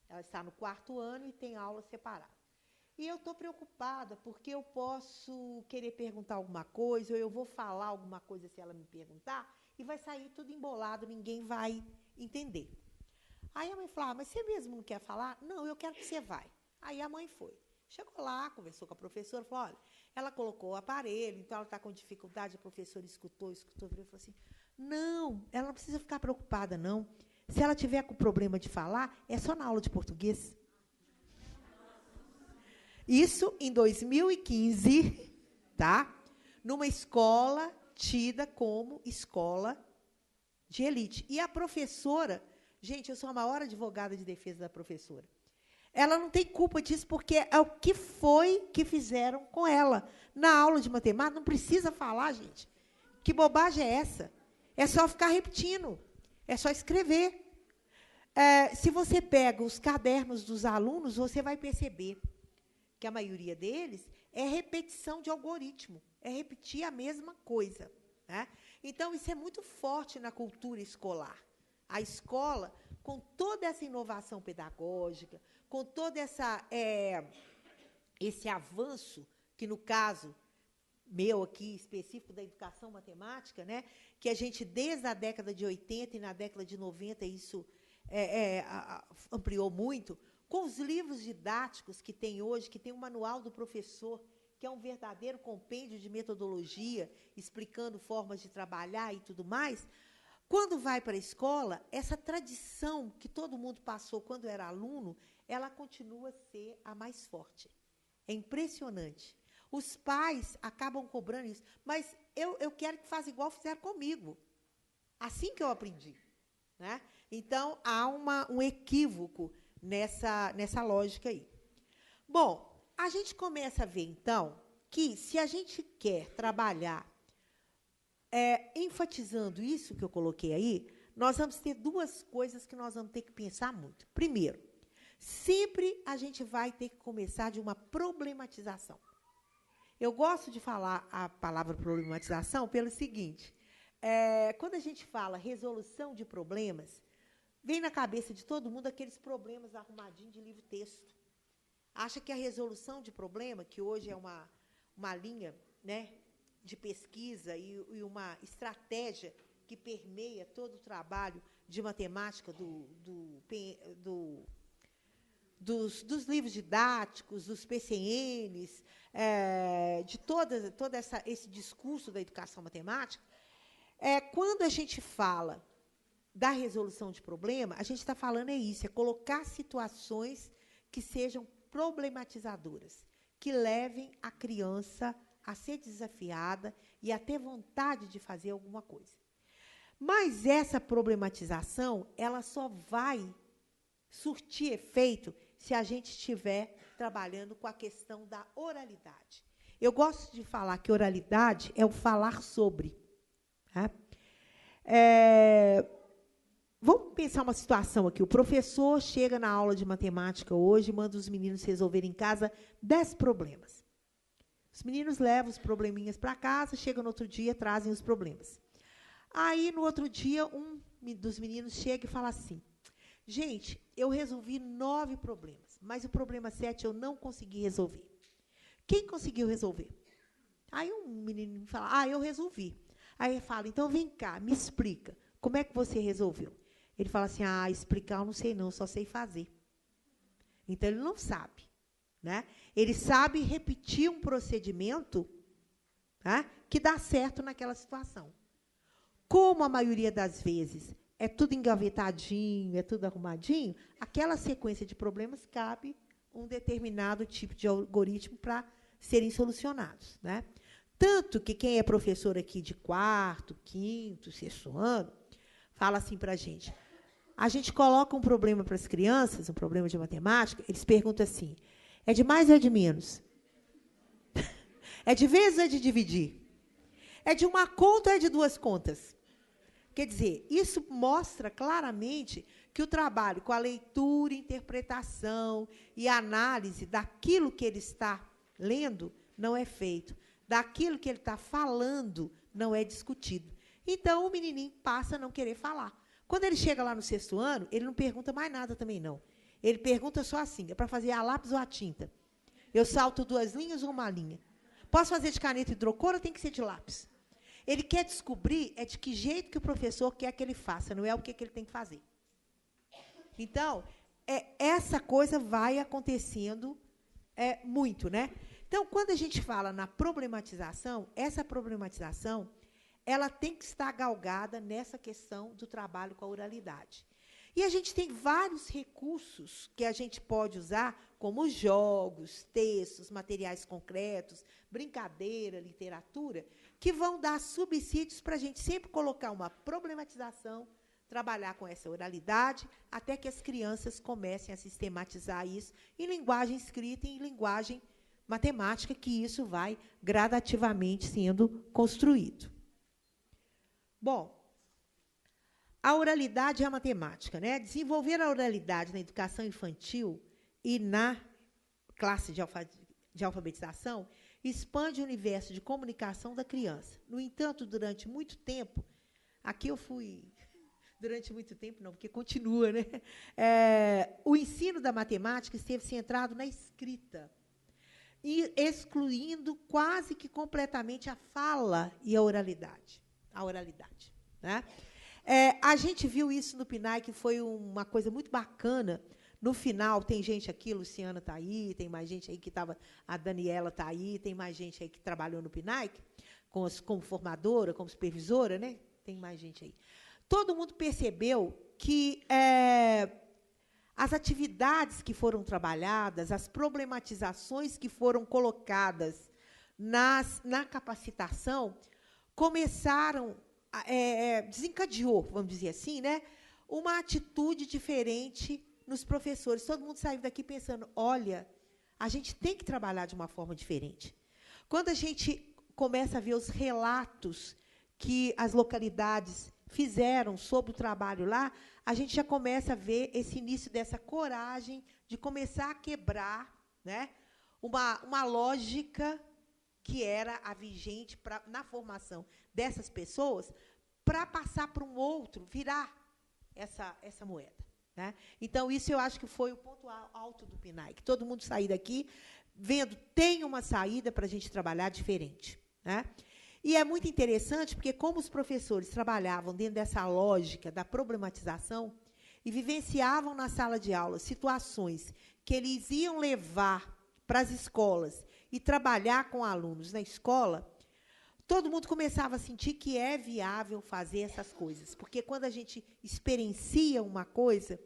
[SPEAKER 2] Ela está no 4º ano e tem aula separada. E eu estou preocupada, porque eu posso querer perguntar alguma coisa, ou eu vou falar alguma coisa se ela me perguntar, e vai sair tudo embolado, ninguém vai entender. Aí a mãe falou, mas você mesmo não quer falar? Não, eu quero que você vai. Aí a mãe foi. Chegou lá, conversou com a professora, falou, olha, ela colocou o aparelho, então ela está com dificuldade, a professora escutou, virou e falou assim, não, ela não precisa ficar preocupada, não. Se ela tiver com problema de falar, é só na aula de português. Isso em 2015, tá? Numa escola tida como escola de elite. E a professora, gente, eu sou a maior advogada de defesa da professora. Ela não tem culpa disso, porque é o que foi que fizeram com ela. Na aula de matemática, não precisa falar, gente. Que bobagem é essa? É só ficar repetindo. É só escrever. Se você pega os cadernos dos alunos, você vai perceber que a maioria deles é repetição de algoritmo. É repetir a mesma coisa. Né? Então, isso é muito forte na cultura escolar. A escola, com toda essa inovação pedagógica, com todo esse avanço, que, no caso meu aqui, específico da educação matemática, né, que a gente, desde a década de 80 e na década de 90, isso ampliou muito, com os livros didáticos que tem hoje, que tem o manual do professor, que é um verdadeiro compêndio de metodologia, explicando formas de trabalhar e tudo mais. Quando vai para a escola, essa tradição que todo mundo passou quando era aluno, ela continua a ser a mais forte. É impressionante. Os pais acabam cobrando isso, mas eu quero que faça igual fizeram comigo. Assim que eu aprendi. Né? Então, há um equívoco nessa lógica aí. Bom, a gente começa a ver, então, que se a gente quer trabalhar enfatizando isso que eu coloquei aí, nós vamos ter duas coisas que nós vamos ter que pensar muito. Primeiro, sempre a gente vai ter que começar de uma problematização. Eu gosto de falar a palavra problematização pelo seguinte, quando a gente fala resolução de problemas, vem na cabeça de todo mundo aqueles problemas arrumadinhos de livro-texto. Acha que a resolução de problema, que hoje é uma linha, né, de pesquisa e uma estratégia que permeia todo o trabalho de matemática dos livros didáticos, dos PCNs, de todo esse discurso da educação matemática, quando a gente fala da resolução de problema, a gente está falando isso, é colocar situações que sejam problematizadoras, que levem a criança a ser desafiada e a ter vontade de fazer alguma coisa. Mas essa problematização, ela só vai surtir efeito se a gente estiver trabalhando com a questão da oralidade. Eu gosto de falar que oralidade é o falar sobre. Tá? Vamos pensar uma situação aqui. O professor chega na aula de matemática hoje e manda os meninos resolverem em casa 10 problemas. Os meninos levam os probleminhas para casa, chegam no outro dia, trazem os problemas. Aí, no outro dia, um dos meninos chega e fala assim, gente, eu resolvi 9 problemas, mas o problema 7 eu não consegui resolver. Quem conseguiu resolver? Aí um menino fala, eu resolvi. Aí ele fala, então vem cá, me explica, como é que você resolveu? Ele fala assim, explicar eu não sei não, só sei fazer. Então, ele não sabe. Né? Ele sabe repetir um procedimento, tá, que dá certo naquela situação. Como a maioria das vezes é tudo engavetadinho, é tudo arrumadinho, aquela sequência de problemas cabe um determinado tipo de algoritmo para serem solucionados. Né? Tanto que quem é professor aqui de 4º, 5º, 6º ano, fala assim para a gente coloca um problema para as crianças, um problema de matemática, eles perguntam assim, é de mais ou é de menos? É de vezes ou é de dividir? É de uma conta ou é de 2 contas? Quer dizer, isso mostra claramente que o trabalho com a leitura, interpretação e análise daquilo que ele está lendo não é feito. Daquilo que ele está falando não é discutido. Então, o menininho passa a não querer falar. Quando ele chega lá no 6º ano, ele não pergunta mais nada também, não. Ele pergunta só assim, é para fazer a lápis ou a tinta? Eu salto 2 linhas ou uma linha? Posso fazer de caneta hidrocor ou tem que ser de lápis? Ele quer descobrir de que jeito que o professor quer que ele faça, não é o que ele tem que fazer. Então, essa coisa vai acontecendo muito. Né? Então, quando a gente fala na problematização, essa problematização ela tem que estar galgada nessa questão do trabalho com a oralidade. E a gente tem vários recursos que a gente pode usar, como jogos, textos, materiais concretos, brincadeira, literatura, que vão dar subsídios para a gente sempre colocar uma problematização trabalhar com essa oralidade, até que as crianças comecem a sistematizar isso em linguagem escrita e em linguagem matemática, que isso vai gradativamente sendo construído. Bom, a oralidade e a matemática, né? Desenvolver a oralidade na educação infantil e na classe de alfabetização expande o universo de comunicação da criança. No entanto, durante muito tempo, aqui eu fui... Durante muito tempo, não, porque continua, né? O ensino da matemática esteve centrado na escrita, e excluindo quase que completamente a fala e a oralidade. Né? A gente viu isso no PNAE, que foi uma coisa muito bacana. No final, tem gente aqui, Luciana está aí, tem mais gente aí que estava, a Daniela está aí, tem mais gente aí que trabalhou no PNAE, como formadora, como supervisora, né? Tem mais gente aí. Todo mundo percebeu que as atividades que foram trabalhadas, as problematizações que foram colocadas na capacitação, começaram, desencadeou, vamos dizer assim, né, uma atitude diferente nos professores. Todo mundo saiu daqui pensando, olha, a gente tem que trabalhar de uma forma diferente. Quando a gente começa a ver os relatos que as localidades fizeram sobre o trabalho lá, a gente já começa a ver esse início dessa coragem de começar a quebrar, né, uma lógica que era a vigente na formação dessas pessoas, para passar para um outro, virar essa moeda. Né? Então, isso eu acho que foi o ponto alto do PNAE, que todo mundo sair daqui vendo, tem uma saída para a gente trabalhar diferente. Né? E é muito interessante, porque como os professores trabalhavam dentro dessa lógica da problematização e vivenciavam na sala de aula situações que eles iam levar para as escolas e trabalhar com alunos na escola, todo mundo começava a sentir que é viável fazer essas coisas. Porque quando a gente experiencia uma coisa,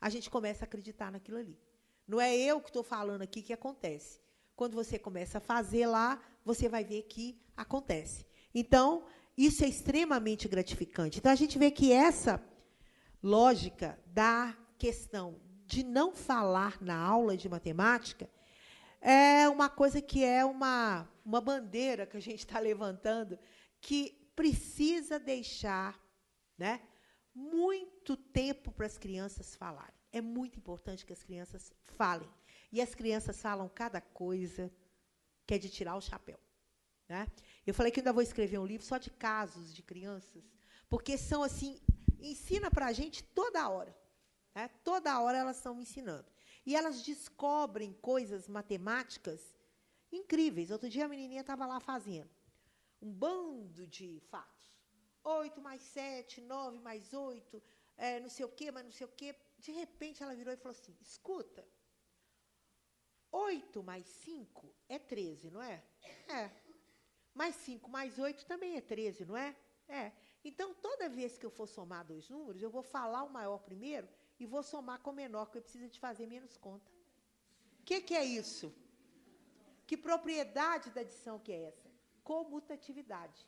[SPEAKER 2] a gente começa a acreditar naquilo ali. Não é eu que estou falando aqui que acontece. Quando você começa a fazer lá, você vai ver que acontece. Então, isso é extremamente gratificante. Então, a gente vê que essa lógica da questão de não falar na aula de matemática é uma coisa que é uma bandeira que a gente está levantando, que precisa deixar, né, muito tempo para as crianças falarem. É muito importante que as crianças falem. E as crianças falam cada coisa que é de tirar o chapéu. Né? Eu falei que ainda vou escrever um livro só de casos de crianças, porque são assim, ensina para a gente toda hora. Né? Toda hora elas estão me ensinando. E elas descobrem coisas matemáticas incríveis. Outro dia a menininha estava lá fazendo um bando de fatos. 8 mais 7, 9 mais 8, não sei o quê, mas não sei o quê. De repente, ela virou e falou assim, escuta, 8 mais 5 é 13, não é? É. Mais 5 mais 8 também é 13, não é? É. Então, toda vez que eu for somar dois números, eu vou falar o maior primeiro e vou somar com o menor, porque eu preciso de fazer menos conta. O que é isso? Que propriedade da adição que é essa? Comutatividade.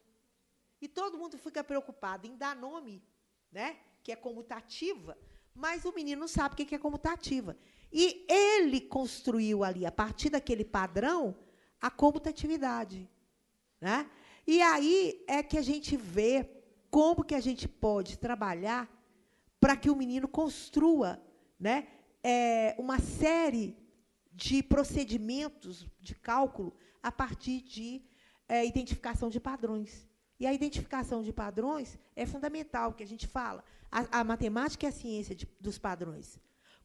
[SPEAKER 2] E todo mundo fica preocupado em dar nome, né, que é comutativa, mas o menino não sabe o que é comutativa. E ele construiu ali, a partir daquele padrão, a comutatividade. Né? E aí é que a gente vê como que a gente pode trabalhar para que o menino construa, né, uma série de procedimentos de cálculo a partir de identificação de padrões. E a identificação de padrões é fundamental, porque a gente fala, a matemática é a ciência dos padrões.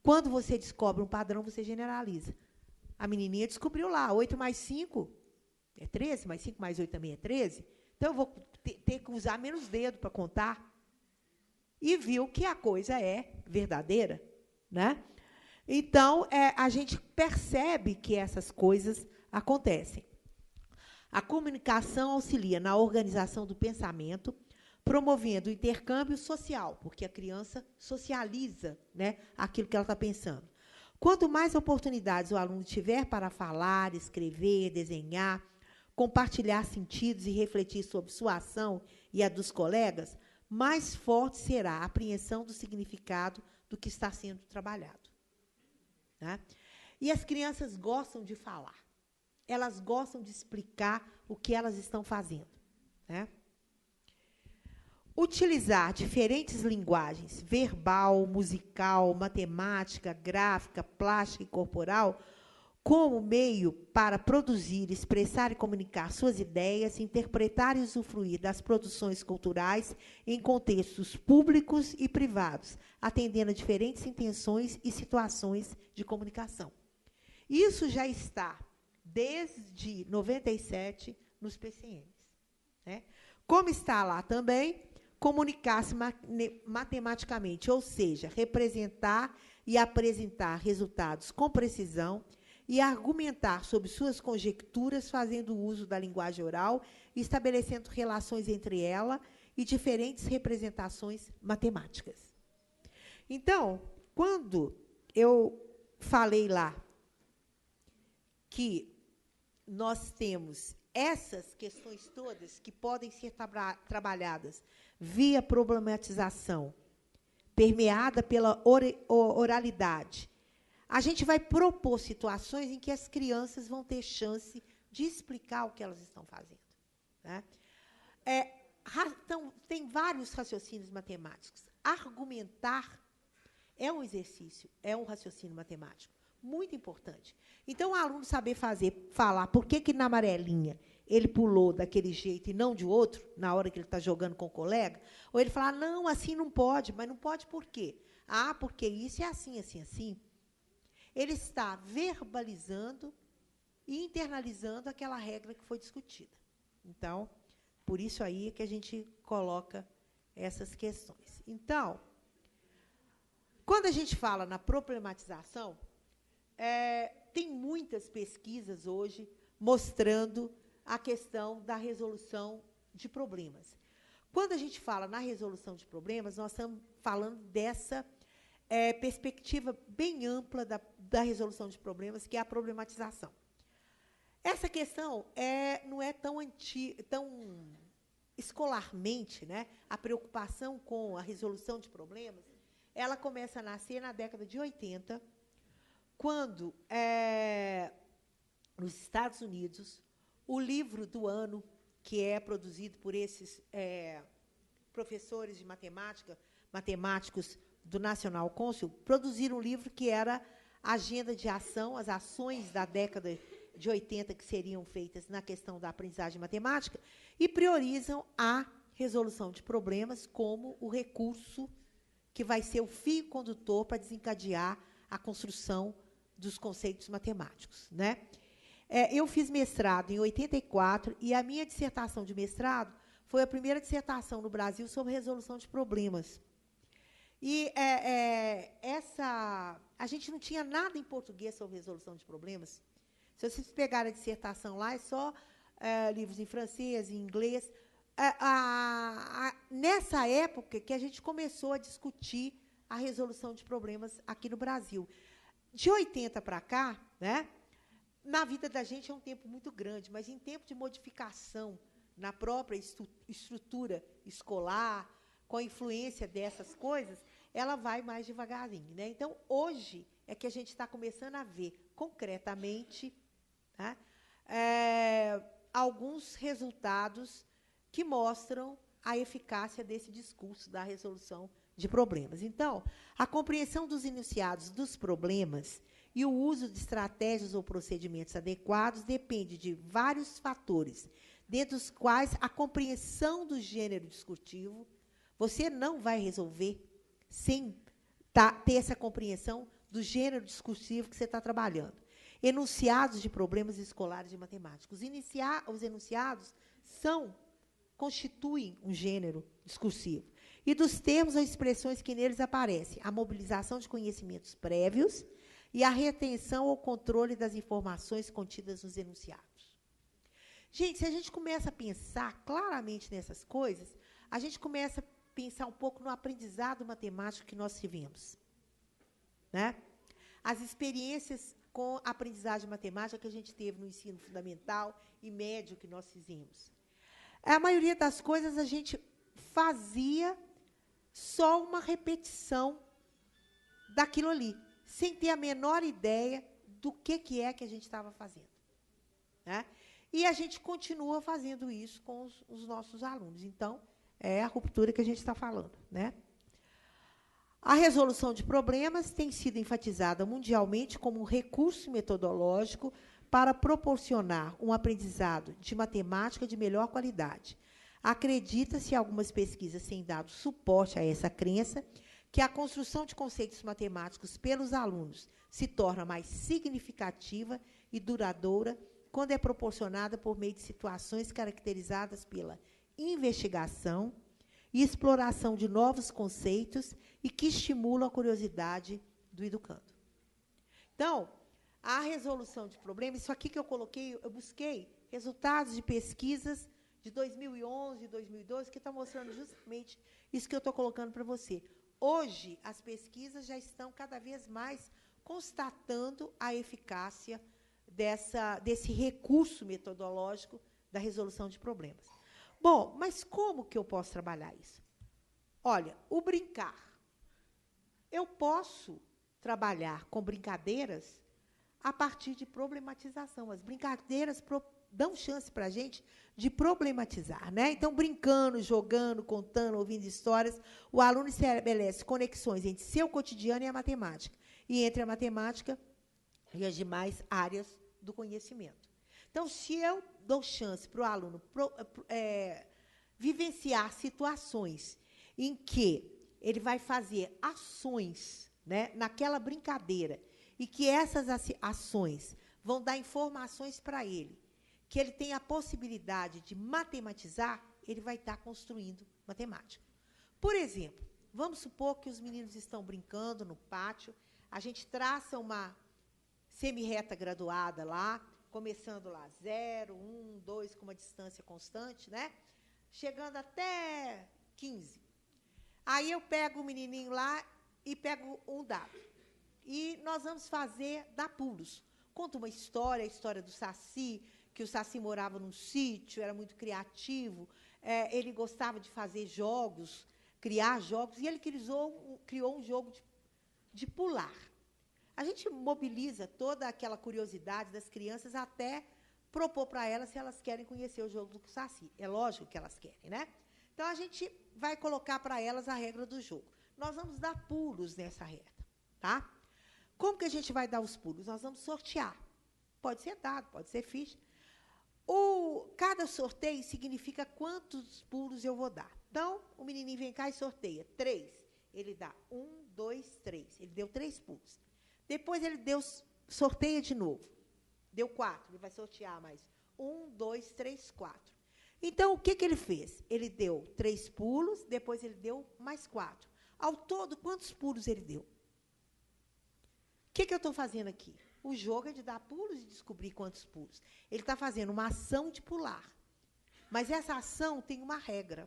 [SPEAKER 2] Quando você descobre um padrão, você generaliza. A menininha descobriu lá, 8 mais 5 é 13, mas 5 mais 8 também é 13. Então, eu vou ter que usar menos dedo para contar. E viu que a coisa é verdadeira. Né? Então, a gente percebe que essas coisas acontecem. A comunicação auxilia na organização do pensamento, promovendo o intercâmbio social, porque a criança socializa, né, aquilo que ela está pensando. Quanto mais oportunidades o aluno tiver para falar, escrever, desenhar, compartilhar sentidos e refletir sobre sua ação e a dos colegas, mais forte será a apreensão do significado do que está sendo trabalhado. Né? E as crianças gostam de falar. Elas gostam de explicar o que elas estão fazendo. Né? Utilizar diferentes linguagens, verbal, musical, matemática, gráfica, plástica e corporal, como meio para produzir, expressar e comunicar suas ideias, interpretar e usufruir das produções culturais em contextos públicos e privados, atendendo a diferentes intenções e situações de comunicação. Isso já está, desde 97, nos PCNs. Né? Como está lá também, comunicar-se matematicamente, ou seja, representar e apresentar resultados com precisão e argumentar sobre suas conjecturas, fazendo uso da linguagem oral e estabelecendo relações entre ela e diferentes representações matemáticas. Então, quando eu falei lá que nós temos essas questões todas que podem ser trabalhadas via problematização, permeada pela oralidade, a gente vai propor situações em que as crianças vão ter chance de explicar o que elas estão fazendo. Né? Então, tem vários raciocínios matemáticos. Argumentar é um exercício, é um raciocínio matemático muito importante. Então, o aluno saber falar por que na amarelinha ele pulou daquele jeito e não de outro, na hora que ele está jogando com o colega, ou ele falar, não, assim não pode, mas não pode por quê? Ah, porque isso é assim, assim, assim. Ele está verbalizando e internalizando aquela regra que foi discutida. Então, por isso aí que a gente coloca essas questões. Então, quando a gente fala na problematização, tem muitas pesquisas hoje mostrando a questão da resolução de problemas. Quando a gente fala na resolução de problemas, nós estamos falando dessa perspectiva bem ampla da resolução de problemas, que é a problematização. Essa questão não é tão escolarmente, né, a preocupação com a resolução de problemas, ela começa a nascer na década de 80, quando, nos Estados Unidos, o livro do ano, que é produzido por esses professores de matemáticos do National Council, produziram um livro que era Agenda de Ação, as ações da década de 80 que seriam feitas na questão da aprendizagem matemática, e priorizam a resolução de problemas como o recurso que vai ser o fio condutor para desencadear a construção dos conceitos matemáticos. Né? Eu fiz mestrado em 84 e a minha dissertação de mestrado foi a primeira dissertação no Brasil sobre resolução de problemas. E a gente não tinha nada em português sobre resolução de problemas. Se vocês pegarem a dissertação lá, é só livros em francês, em inglês. Nessa época que a gente começou a discutir a resolução de problemas aqui no Brasil. De 80 para cá, né, na vida da gente é um tempo muito grande, mas em tempo de modificação na própria estrutura escolar, com a influência dessas coisas, ela vai mais devagarzinho. Né? Então, hoje é que a gente está começando a ver, concretamente, tá, alguns resultados que mostram a eficácia desse discurso da resolução de problemas. Então, a compreensão dos enunciados dos problemas e o uso de estratégias ou procedimentos adequados depende de vários fatores, dentre os quais a compreensão do gênero discursivo. Você não vai resolver sem ter essa compreensão do gênero discursivo que você está trabalhando. Enunciados de problemas escolares de matemática. Os enunciados constituem um gênero discursivo. E dos termos ou expressões que neles aparecem, a mobilização de conhecimentos prévios e a retenção ou controle das informações contidas nos enunciados. Gente, se a gente começa a pensar claramente nessas coisas, a gente começa a pensar um pouco no aprendizado matemático que nós tivemos. Né? As experiências com a aprendizagem matemática que a gente teve no ensino fundamental e médio que nós fizemos. A maioria das coisas a gente fazia só uma repetição daquilo ali, sem ter a menor ideia do que é que a gente estava fazendo, né? E a gente continua fazendo isso com os nossos alunos. Então, é a ruptura que a gente está falando, né? A resolução de problemas tem sido enfatizada mundialmente como um recurso metodológico para proporcionar um aprendizado de matemática de melhor qualidade. Acredita-se, algumas pesquisas têm dado suporte a essa crença, que a construção de conceitos matemáticos pelos alunos se torna mais significativa e duradoura quando é proporcionada por meio de situações caracterizadas pela investigação e exploração de novos conceitos e que estimulam a curiosidade do educando. Então, a resolução de problemas, isso aqui que eu coloquei, eu busquei resultados de pesquisas de 2011 e 2012, que estão mostrando justamente isso que eu estou colocando para você. Hoje, as pesquisas já estão cada vez mais constatando a eficácia desse recurso metodológico da resolução de problemas. Bom, mas como que eu posso trabalhar isso? Olha, o brincar. Eu posso trabalhar com brincadeiras a partir de problematização. As brincadeiras dão chance para a gente de problematizar, né? Então, brincando, jogando, contando, ouvindo histórias, o aluno estabelece conexões entre seu cotidiano e a matemática, e entre a matemática e as demais áreas do conhecimento. Então, se eu dou chance para o aluno vivenciar situações em que ele vai fazer ações, né, naquela brincadeira, e que essas ações vão dar informações para ele, que ele tem a possibilidade de matematizar, ele vai estar construindo matemática. Por exemplo, vamos supor que os meninos estão brincando no pátio, a gente traça uma semi-reta graduada lá, começando lá 0, 1, 2, com uma distância constante, né? Chegando até 15. Aí eu pego o menininho lá e pego um dado. E nós vamos dar pulos. Conta uma história, a história do Saci, que o Saci morava num sítio, era muito criativo, ele gostava de fazer jogos, criar jogos, e ele criou um jogo de pular. A gente mobiliza toda aquela curiosidade das crianças até propor para elas se elas querem conhecer o jogo do Saci. É lógico que elas querem, né? Então, a gente vai colocar para elas a regra do jogo. Nós vamos dar pulos nessa reta, tá? Como que a gente vai dar os pulos? Nós vamos sortear. Pode ser dado, pode ser ficha. Cada sorteio significa quantos pulos eu vou dar. Então, o menininho vem cá e sorteia 3. Ele dá 1, 2, 3. Ele deu 3 pulos. Depois ele sorteia de novo. Deu 4. Ele vai sortear mais 1, 2, 3, 4. Então, o que ele fez? Ele deu 3 pulos, depois ele deu mais 4. Ao todo, quantos pulos ele deu? O que eu estou fazendo aqui? O jogo é de dar pulos e descobrir quantos pulos. Ele está fazendo uma ação de pular. Mas essa ação tem uma regra.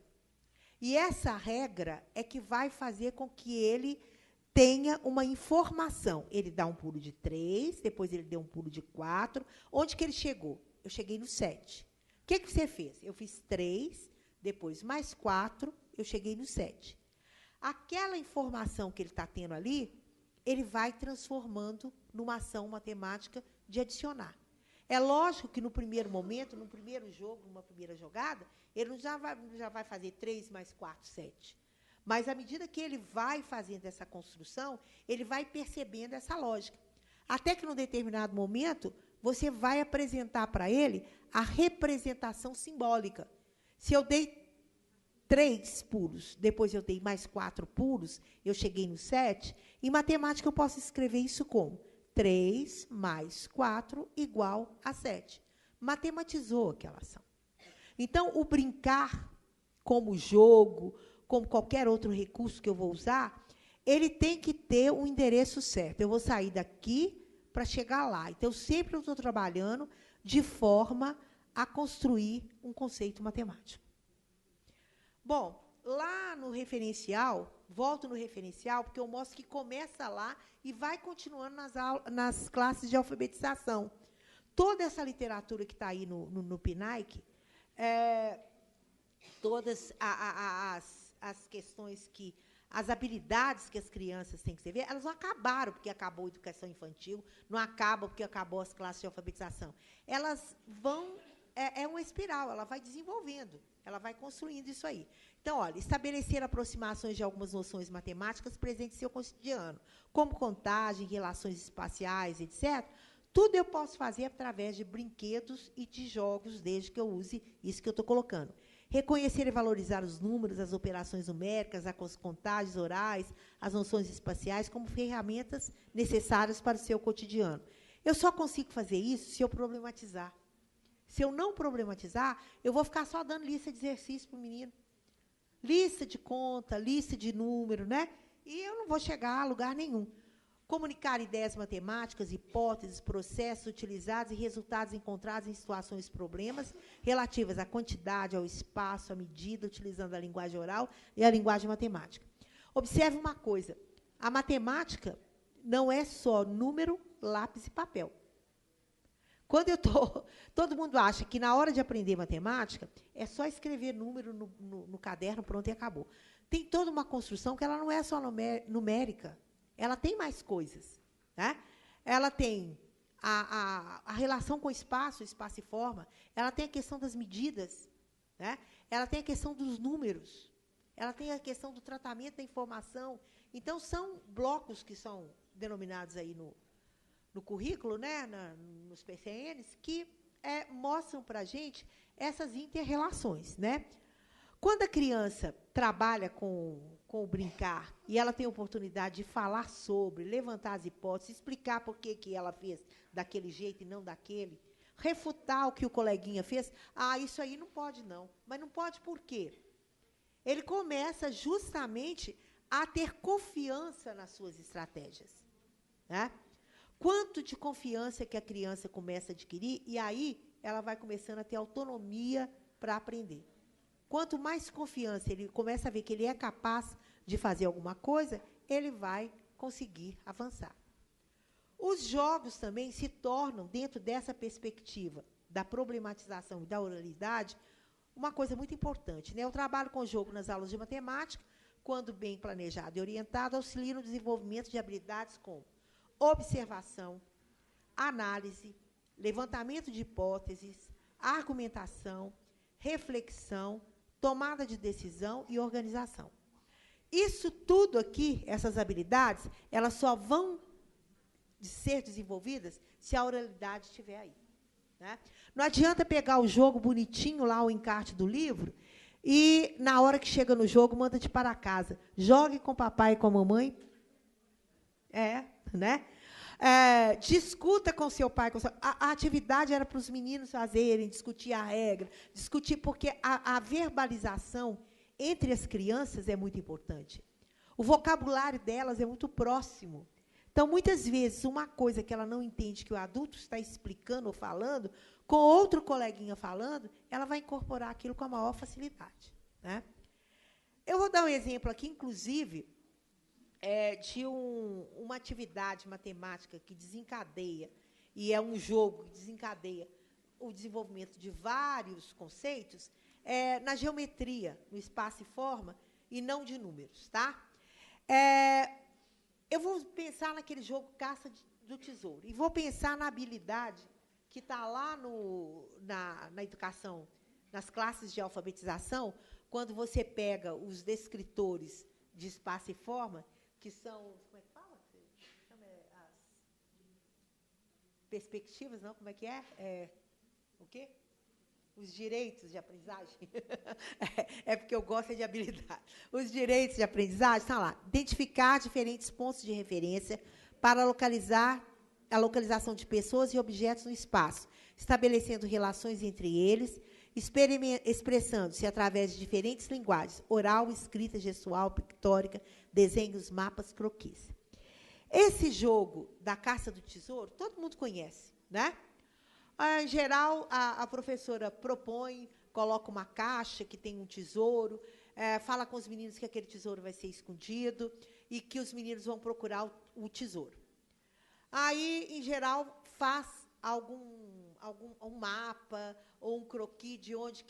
[SPEAKER 2] E essa regra é que vai fazer com que ele tenha uma informação. Ele dá um pulo de 3, depois ele deu um pulo de 4. Onde que ele chegou? Eu cheguei no 7. O que você fez? Eu fiz 3, depois mais 4, eu cheguei no 7. Aquela informação que ele está tendo ali, ele vai transformando numa ação matemática de adicionar. É lógico que, no primeiro momento, no primeiro jogo, numa primeira jogada, ele já vai fazer 3 mais 4, 7. Mas, à medida que ele vai fazendo essa construção, ele vai percebendo essa lógica. Até que, num determinado momento, você vai apresentar para ele a representação simbólica. Se eu dei 3 pulos, depois eu dei mais 4 pulos, eu cheguei no 7, em matemática eu posso escrever isso como 3 mais 4 igual a 7. Matematizou aquela ação. Então, o brincar como jogo, como qualquer outro recurso que eu vou usar, ele tem que ter um endereço certo. Eu vou sair daqui para chegar lá. Então, sempre eu estou trabalhando de forma a construir um conceito matemático. Bom, lá no referencial, volto no referencial, porque eu mostro que começa lá e vai continuando nas classes de todas as questões que... As habilidades que as crianças têm que saber, elas não acabaram porque acabou a educação infantil, não acabam porque acabou as classes de alfabetização. Elas vão... É uma espiral, ela vai desenvolvendo, ela vai construindo isso aí. Então, olha, estabelecer aproximações de algumas noções matemáticas presentes em seu cotidiano, como contagem, relações espaciais, etc., tudo eu posso fazer através de brinquedos e de jogos, desde que eu use isso que eu estou colocando. Reconhecer e valorizar os números, as operações numéricas, as contagens orais, as noções espaciais, como ferramentas necessárias para o seu cotidiano. Eu só consigo fazer isso se eu problematizar. Se eu não problematizar, eu vou ficar só dando lista de exercício para o menino. Lista de conta, lista de número, né? E eu não vou chegar a lugar nenhum. Comunicar ideias matemáticas, hipóteses, processos utilizados e resultados encontrados em situações e problemas relativas à quantidade, ao espaço, à medida, utilizando a linguagem oral e a linguagem matemática. Observe uma coisa, a matemática não é só número, lápis e papel. Quando eu estou... Todo mundo acha que, na hora de aprender matemática, é só escrever número no caderno, pronto, e acabou. Tem toda uma construção que ela não é só numérica. Ela tem mais coisas. Né? Ela tem a relação com o espaço e forma. Ela tem a questão das medidas. Né? Ela tem a questão dos números. Ela tem a questão do tratamento da informação. Então, são blocos que são denominados aí no currículo, né, nos PCNs, que mostram para a gente essas inter-relações. Né? Quando a criança trabalha com o brincar e ela tem a oportunidade de falar sobre, levantar as hipóteses, explicar por que ela fez daquele jeito e não daquele, refutar o que o coleguinha fez, isso aí não pode, não. Mas não pode por quê? Ele começa justamente a ter confiança nas suas estratégias. Né? Quanto de confiança que a criança começa a adquirir, e aí ela vai começando a ter autonomia para aprender. Quanto mais confiança ele começa a ver que ele é capaz de fazer alguma coisa, ele vai conseguir avançar. Os jogos também se tornam, dentro dessa perspectiva da problematização e da oralidade, uma coisa muito importante. Né? Eu trabalho com jogo nas aulas de matemática, quando bem planejado e orientado, auxilia no desenvolvimento de habilidades como observação, análise, levantamento de hipóteses, argumentação, reflexão, tomada de decisão e organização. Isso tudo aqui, essas habilidades, elas só vão ser desenvolvidas se a oralidade estiver aí. Né? Não adianta pegar o jogo bonitinho lá, o encarte do livro, e, na hora que chega no jogo, manda-te para casa. Jogue com o papai e com a mamãe. Né? Discuta com seu pai. A atividade era para os meninos fazerem, discutir a regra, discutir, porque a verbalização entre as crianças é muito importante. O vocabulário delas é muito próximo. Então, muitas vezes, uma coisa que ela não entende que o adulto está explicando ou falando, com outro coleguinha falando, ela vai incorporar aquilo com a maior facilidade. Né? Eu vou dar um exemplo aqui, inclusive, de uma atividade matemática que desencadeia, e é um jogo que desencadeia o desenvolvimento de vários conceitos, na geometria, no espaço e forma, e não de números. Tá? Eu vou pensar naquele jogo Caça do Tesouro, e vou pensar na habilidade que está lá na educação, nas classes de alfabetização, quando você pega os descritores de espaço e forma, que são, como é que fala? As perspectivas, não? Como é que é? O quê? Os direitos de aprendizagem. Porque eu gosto de habilidade. Os direitos de aprendizagem estão lá. Identificar diferentes pontos de referência para a localização de pessoas e objetos no espaço, estabelecendo relações entre eles, expressando-se através de diferentes linguagens, oral, escrita, gestual, pictórica, desenhos, mapas, croquis. Esse jogo da caça do tesouro, todo mundo conhece, né? Em geral, a professora propõe, coloca uma caixa que tem um tesouro, fala com os meninos que aquele tesouro vai ser escondido e que os meninos vão procurar o tesouro. Aí, em geral, faz um mapa ou um croquis de onde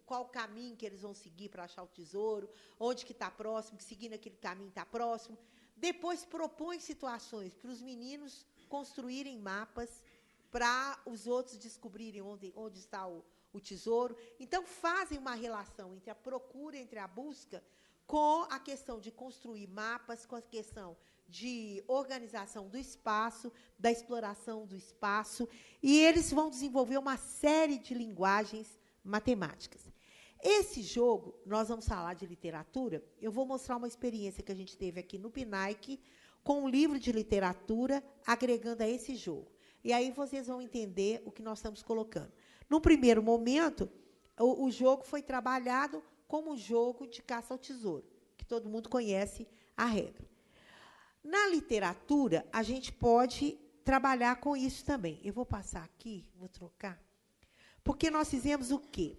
[SPEAKER 2] qual o caminho que eles vão seguir para achar o tesouro, onde que está próximo, que seguindo aquele caminho está próximo. Depois propõe situações para os meninos construírem mapas para os outros descobrirem onde está o tesouro. Então, fazem uma relação entre a procura, entre a busca, com a questão de construir mapas, com a questão de organização do espaço, da exploração do espaço, e eles vão desenvolver uma série de linguagens matemáticas. Esse jogo, nós vamos falar de literatura, eu vou mostrar uma experiência que a gente teve aqui no PNAEC, com um livro de literatura, agregando a esse jogo. E aí vocês vão entender o que nós estamos colocando. No primeiro momento, o jogo foi trabalhado como um jogo de caça ao tesouro, que todo mundo conhece a regra. Na literatura, a gente pode trabalhar com isso também. Eu vou passar aqui, vou trocar, porque nós fizemos o quê?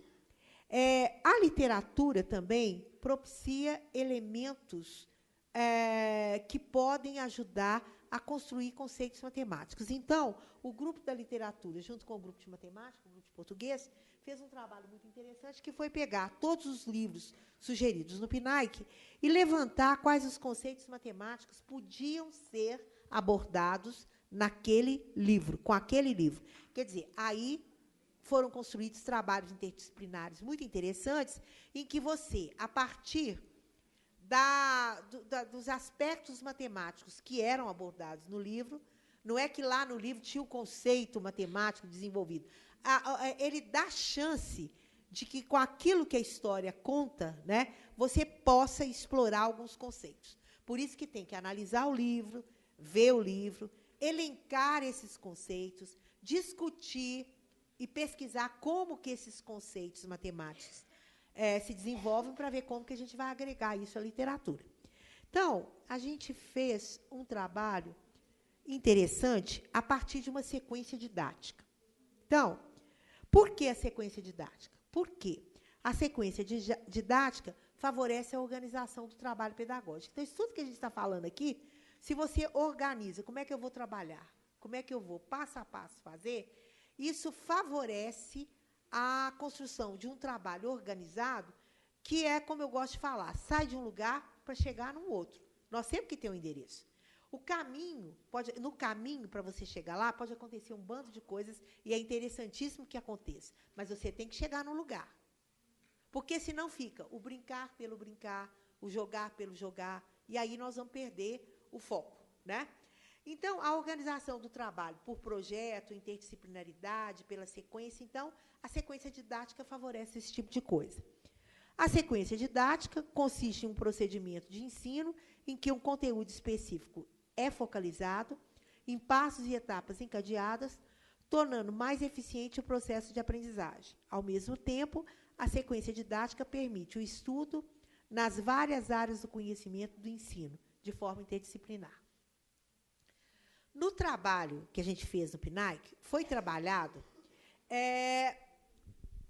[SPEAKER 2] A literatura também propicia elementos que podem ajudar a construir conceitos matemáticos. Então, o grupo da literatura, junto com o grupo de matemática, o grupo de português, fez um trabalho muito interessante, que foi pegar todos os livros sugeridos no PNAEC e levantar quais os conceitos matemáticos podiam ser abordados naquele livro, com aquele livro. Quer dizer, aí foram construídos trabalhos interdisciplinares muito interessantes, em que você, a partir dos aspectos matemáticos que eram abordados no livro, não é que lá no livro tinha o conceito matemático desenvolvido, ele dá chance de que, com aquilo que a história conta, né, você possa explorar alguns conceitos. Por isso que tem que analisar o livro, ver o livro, elencar esses conceitos, discutir e pesquisar como que esses conceitos matemáticos se desenvolvem, para ver como que a gente vai agregar isso à literatura. Então, a gente fez um trabalho interessante a partir de uma sequência didática. Então, por que a sequência didática? Porque a sequência didática favorece a organização do trabalho pedagógico. Então, isso tudo que a gente está falando aqui, se você organiza, como é que eu vou trabalhar? Como é que eu vou, passo a passo, fazer? Isso favorece a construção de um trabalho organizado, que é, como eu gosto de falar, sai de um lugar para chegar num outro. Nós sempre que tem um endereço. No caminho, para você chegar lá, pode acontecer um bando de coisas, e é interessantíssimo que aconteça, mas você tem que chegar no lugar. Porque senão fica o brincar pelo brincar, o jogar pelo jogar, e aí nós vamos perder o foco, né? Então, a organização do trabalho por projeto, interdisciplinaridade, pela sequência, então, a sequência didática favorece esse tipo de coisa. A sequência didática consiste em um procedimento de ensino em que um conteúdo específico é focalizado em passos e etapas encadeadas, tornando mais eficiente o processo de aprendizagem. Ao mesmo tempo, a sequência didática permite o estudo nas várias áreas do conhecimento do ensino, de forma interdisciplinar. No trabalho que a gente fez no PNAEC, foi trabalhado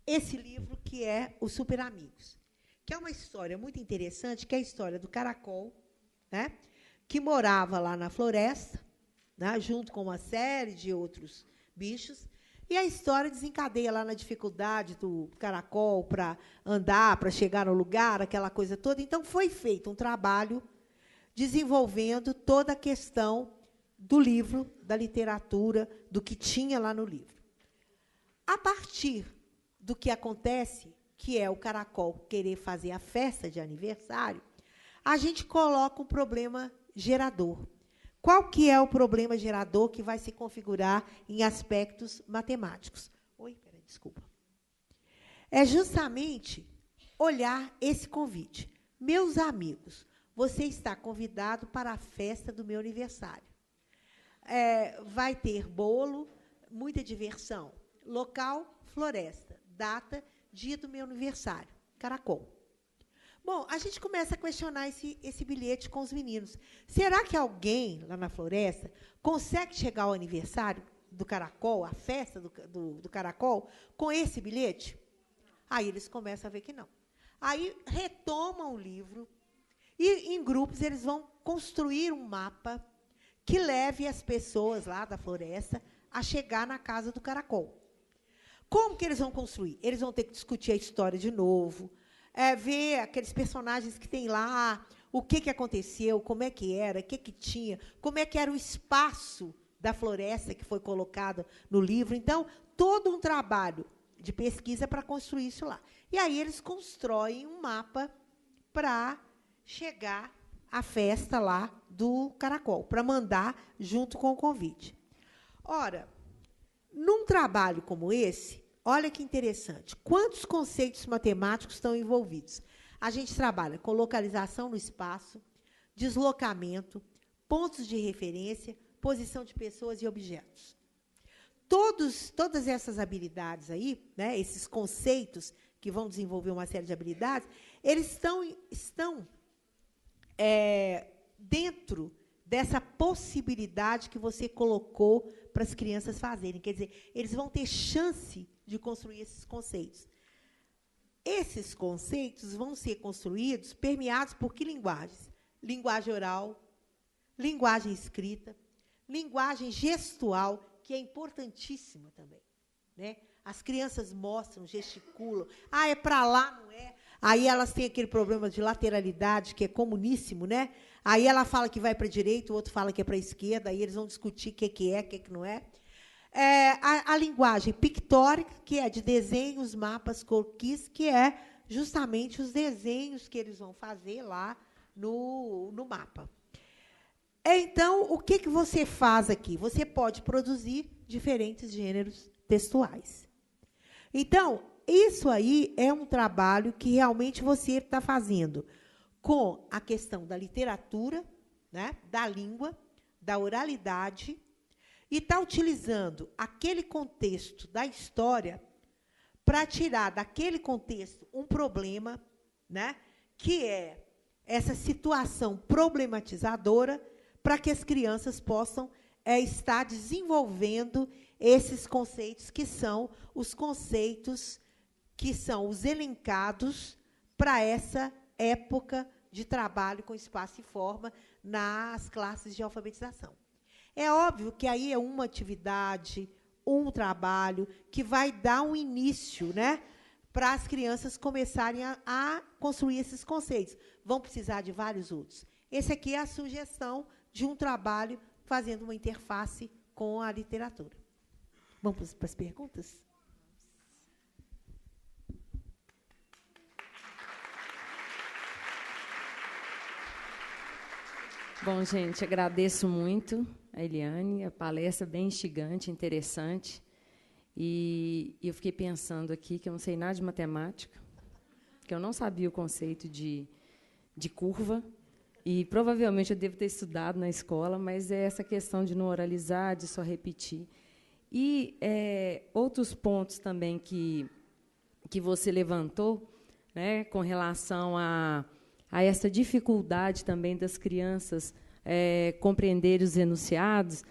[SPEAKER 2] esse livro, que é Os Super Amigos, que é uma história muito interessante, que é a história do caracol, né, que morava lá na floresta, né, junto com uma série de outros bichos, e a história desencadeia lá na dificuldade do caracol para andar, para chegar no lugar, aquela coisa toda. Então, foi feito um trabalho desenvolvendo toda a questão do livro, da literatura, do que tinha lá no livro. A partir do que acontece, que é o caracol querer fazer a festa de aniversário, a gente coloca um problema gerador. Qual que é o problema gerador que vai se configurar em aspectos matemáticos? Desculpa. É justamente olhar esse convite. Meus amigos, você está convidado para a festa do meu aniversário. Vai ter bolo, muita diversão. Local, floresta. Data, dia do meu aniversário. Caracol. Bom, a gente começa a questionar esse bilhete com os meninos. Será que alguém, lá na floresta, consegue chegar ao aniversário do caracol, à festa do caracol, com esse bilhete? Aí eles começam a ver que não. Aí retomam o livro e, em grupos, eles vão construir um mapa que leve as pessoas lá da floresta a chegar na casa do caracol. Como que eles vão construir? Eles vão ter que discutir a história de novo, ver aqueles personagens que tem lá, o que aconteceu, como é que era, o que tinha, como é que era o espaço da floresta que foi colocado no livro. Então, todo um trabalho de pesquisa para construir isso lá. E aí eles constroem um mapa para chegar à festa lá do caracol, para mandar junto com o convite. Ora, num trabalho como esse, olha que interessante, quantos conceitos matemáticos estão envolvidos? A gente trabalha com localização no espaço, deslocamento, pontos de referência, posição de pessoas e objetos. Todas essas habilidades aí, né, esses conceitos que vão desenvolver uma série de habilidades, eles estão dentro dessa possibilidade que você colocou para as crianças fazerem. Quer dizer, eles vão ter chance de construir esses conceitos. Esses conceitos vão ser construídos, permeados por que linguagens? Linguagem oral, linguagem escrita, linguagem gestual, que é importantíssima também, né? As crianças mostram, gesticulam. É para lá, não é? Aí elas têm aquele problema de lateralidade, que é comuníssimo, né? Aí ela fala que vai para a direita, o outro fala que é para a esquerda, aí eles vão discutir o que é, o que não é. A linguagem pictórica, que é de desenhos, mapas, croquis, que é justamente os desenhos que eles vão fazer lá no mapa. Então, o que você faz aqui? Você pode produzir diferentes gêneros textuais. Então, isso aí é um trabalho que realmente você está fazendo com a questão da literatura, né, da língua, da oralidade, e está utilizando aquele contexto da história para tirar daquele contexto um problema, né, que é essa situação problematizadora, para que as crianças possam estar desenvolvendo esses conceitos, que são os conceitos que são os elencados para essa época de trabalho com espaço e forma nas classes de alfabetização. É óbvio que aí é uma atividade, um trabalho que vai dar um início, né, para as crianças começarem a construir esses conceitos. Vão precisar de vários outros. Esse aqui é a sugestão de um trabalho fazendo uma interface com a literatura. Vamos para as perguntas?
[SPEAKER 1] Bom, gente, agradeço muito a Eliane, a palestra bem instigante, interessante. E eu fiquei pensando aqui que eu não sei nada de matemática, que eu não sabia o conceito de curva, e provavelmente eu devo ter estudado na escola, mas é essa questão de não oralizar, de só repetir. E outros pontos também que você levantou, né, com relação a essa dificuldade também das crianças compreenderem os enunciados.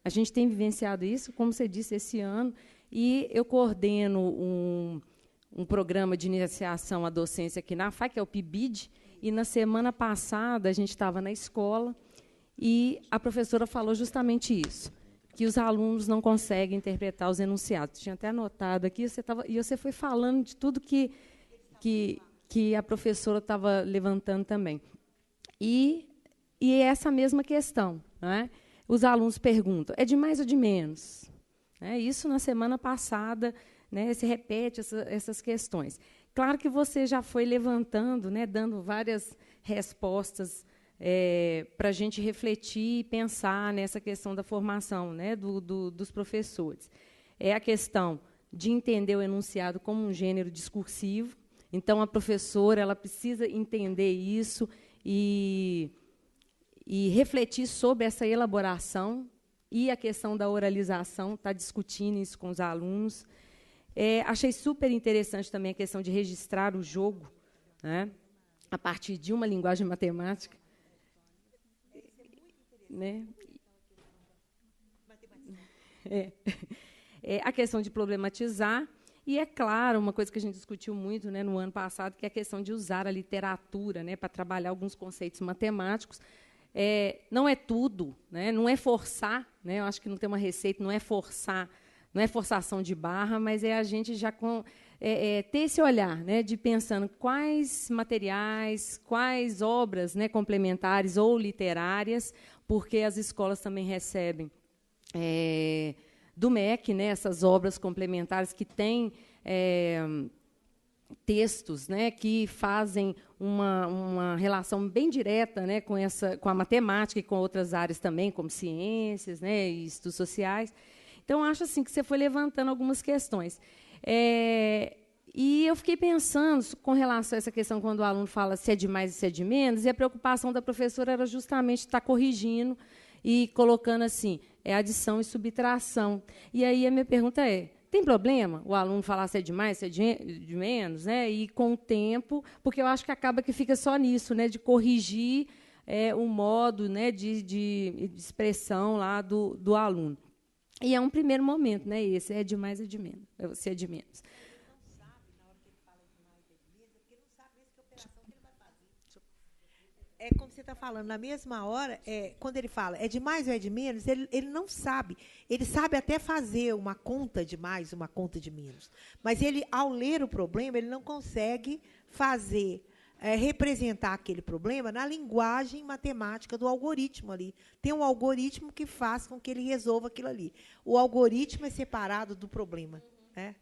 [SPEAKER 1] A gente tem vivenciado isso, como você disse, esse ano, e eu coordeno um programa de iniciação à docência aqui na FAI, que é o PIBID, e, na semana passada, a gente estava na escola e a professora falou justamente isso, que os alunos não conseguem interpretar os enunciados. Tinha até anotado aqui, e você foi falando de tudo que a professora estava levantando também. E é essa mesma questão, né? Os alunos perguntam, é de mais ou de menos? Isso, na semana passada, né, se repete essas questões. Claro que você já foi levantando, né, dando várias respostas para a gente refletir e pensar nessa questão da formação, né, dos professores. É a questão de entender o enunciado como um gênero discursivo. Então, a professora ela precisa entender isso e refletir sobre essa elaboração e a questão da oralização, está discutindo isso com os alunos. Achei super interessante também a questão de registrar o jogo, né, a partir de uma linguagem matemática. Né? A questão de problematizar. E, é claro, uma coisa que a gente discutiu muito, né, no ano passado, que é a questão de usar a literatura, né, para trabalhar alguns conceitos matemáticos. não é tudo, né? Não é forçar, né? Eu acho que não tem uma receita, não é forçar, não é forçação de barra, mas é a gente já ter esse olhar, né, de pensando quais materiais, quais obras, né, complementares ou literárias, porque as escolas também recebem do MEC, né, essas obras complementares que têm textos, né, que fazem uma relação bem direta, né, com a matemática e com outras áreas também, como ciências, né, e estudos sociais. Então, acho assim que você foi levantando algumas questões. E eu fiquei pensando com relação a essa questão, quando o aluno fala se é de mais e se é de menos, e a preocupação da professora era justamente estar corrigindo e colocando assim, adição e subtração. E aí a minha pergunta tem problema o aluno falar se é de mais, se é de menos, né? E com o tempo, porque eu acho que acaba que fica só nisso, né? De corrigir o modo, né? de expressão lá do aluno. E é um primeiro momento, né? Esse é de mais e de menos, se é de menos.
[SPEAKER 2] É como você está falando, na mesma hora, quando ele fala é de mais ou é de menos, ele não sabe. Ele sabe até fazer uma conta de mais, uma conta de menos. Mas ele, ao ler o problema, ele não consegue fazer, representar aquele problema na linguagem matemática do algoritmo ali. Tem um algoritmo que faz com que ele resolva aquilo ali. O algoritmo é separado do problema. Né?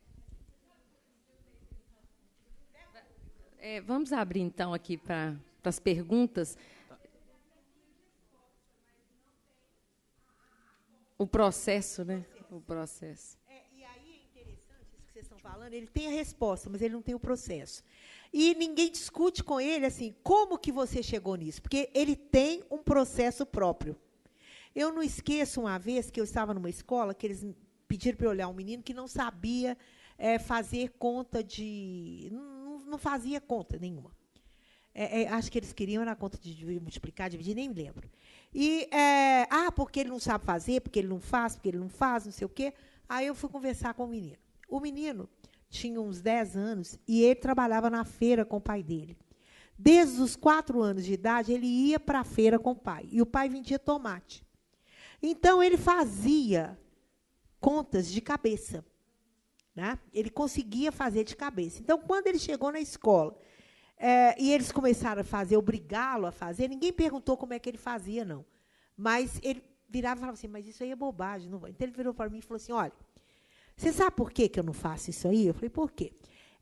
[SPEAKER 1] Vamos abrir, então, aqui para as perguntas. O processo, né? O processo.
[SPEAKER 2] E aí é interessante isso que vocês estão falando, ele tem a resposta, mas ele não tem o processo. E ninguém discute com ele assim, como que você chegou nisso? Porque ele tem um processo próprio. Eu não esqueço uma vez que eu estava numa escola, que eles pediram para eu olhar um menino que não sabia fazer conta de... Não fazia conta nenhuma. Acho que eles queriam era a conta de multiplicar, dividir, nem me lembro. E, porque ele não sabe fazer, porque ele não faz, não sei o quê. Aí eu fui conversar com o menino. O menino tinha uns 10 anos e ele trabalhava na feira com o pai dele. Desde os 4 anos de idade, ele ia para a feira com o pai. E o pai vendia tomate. Então, ele fazia contas de cabeça. Né? Ele conseguia fazer de cabeça. Então, quando ele chegou na escola, e eles começaram a fazer, obrigá-lo a fazer, ninguém perguntou como é que ele fazia, não. Mas ele virava e falava assim, mas isso aí é bobagem. Não vai. Então, ele virou para mim e falou assim, olha, você sabe por que eu não faço isso aí? Eu falei, por quê?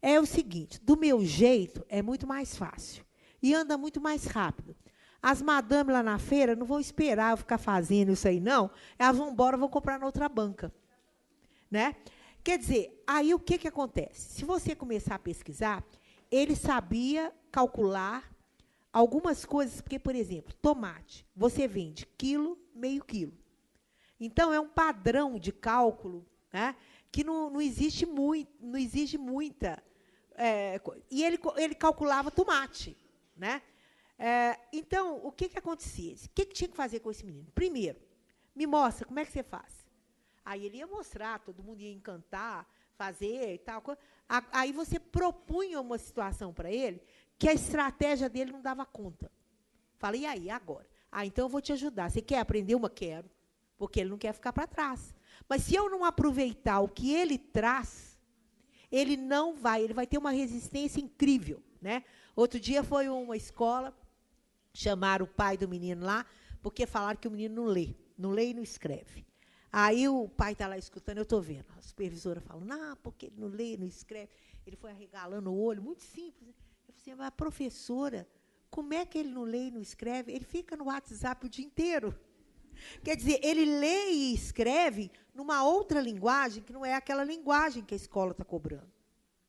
[SPEAKER 2] É o seguinte, do meu jeito, é muito mais fácil. E anda muito mais rápido. As madames lá na feira não vão esperar eu ficar fazendo isso aí, não. Elas vão embora, vão comprar na outra banca. Né? Quer dizer, aí o que acontece? Se você começar a pesquisar, ele sabia calcular algumas coisas, porque, por exemplo, tomate, você vende quilo, meio quilo. Então, é um padrão de cálculo, né, que não existe não exige muita... e ele calculava tomate. Né? Então, o que acontecia? O que tinha que fazer com esse menino? Primeiro, me mostra como é que você faz. Aí ele ia mostrar, todo mundo ia encantar, fazer e tal. Aí você propunha uma situação para ele que a estratégia dele não dava conta. Falei, e aí, agora? Então eu vou te ajudar. Você quer aprender uma? Quero. Porque ele não quer ficar para trás. Mas se eu não aproveitar o que ele traz, ele não vai, ele vai ter uma resistência incrível. Né? Outro dia foi uma escola, chamaram o pai do menino lá, porque falaram que o menino não lê e não escreve. Aí o pai está lá escutando, eu estou vendo. A supervisora fala, não, porque ele não lê, não escreve. Ele foi arregalando o olho, muito simples. Eu falei assim, mas professora, como é que ele não lê e não escreve? Ele fica no WhatsApp o dia inteiro. Quer dizer, ele lê e escreve numa outra linguagem, que não é aquela linguagem que a escola está cobrando.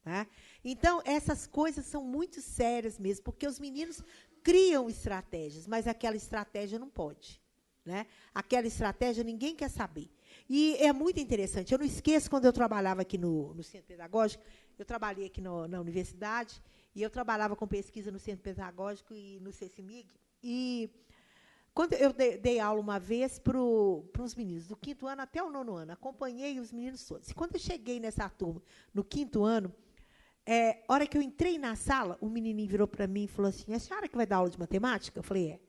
[SPEAKER 2] Né? Então, essas coisas são muito sérias mesmo, porque os meninos criam estratégias, mas aquela estratégia não pode. Né? Aquela estratégia ninguém quer saber. E é muito interessante. Eu não esqueço, quando eu trabalhava aqui no Centro Pedagógico, eu trabalhei aqui na universidade, e eu trabalhava com pesquisa no Centro Pedagógico e no CECIMIG. E quando eu dei aula uma vez para os meninos, do 5º ano até o 9º ano, acompanhei os meninos todos. E quando eu cheguei nessa turma, no 5º ano, a hora que eu entrei na sala, o menininho virou para mim e falou assim, é a senhora que vai dar aula de matemática? Eu falei,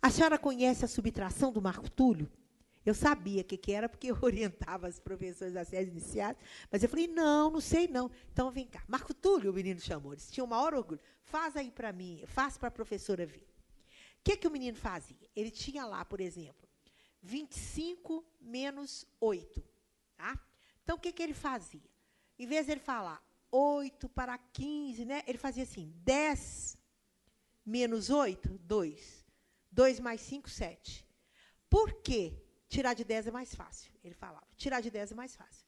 [SPEAKER 2] A senhora conhece a subtração do Marco Túlio? Eu sabia o que era, porque eu orientava as professoras das séries iniciais, mas eu falei, não sei não. Então, vem cá. Marco Túlio, o menino chamou, eles tinham o maior orgulho. Faz aí para mim, faz para a professora ver. O que o menino fazia? Ele tinha lá, por exemplo, 25 menos 8. Tá? Então, o que ele fazia? Em vez de ele falar 8 para 15, né, ele fazia assim, 10 menos 8, 2. 2 mais 5, 7. Por quê? Tirar de 10 é mais fácil, ele falava. Tirar de 10 é mais fácil.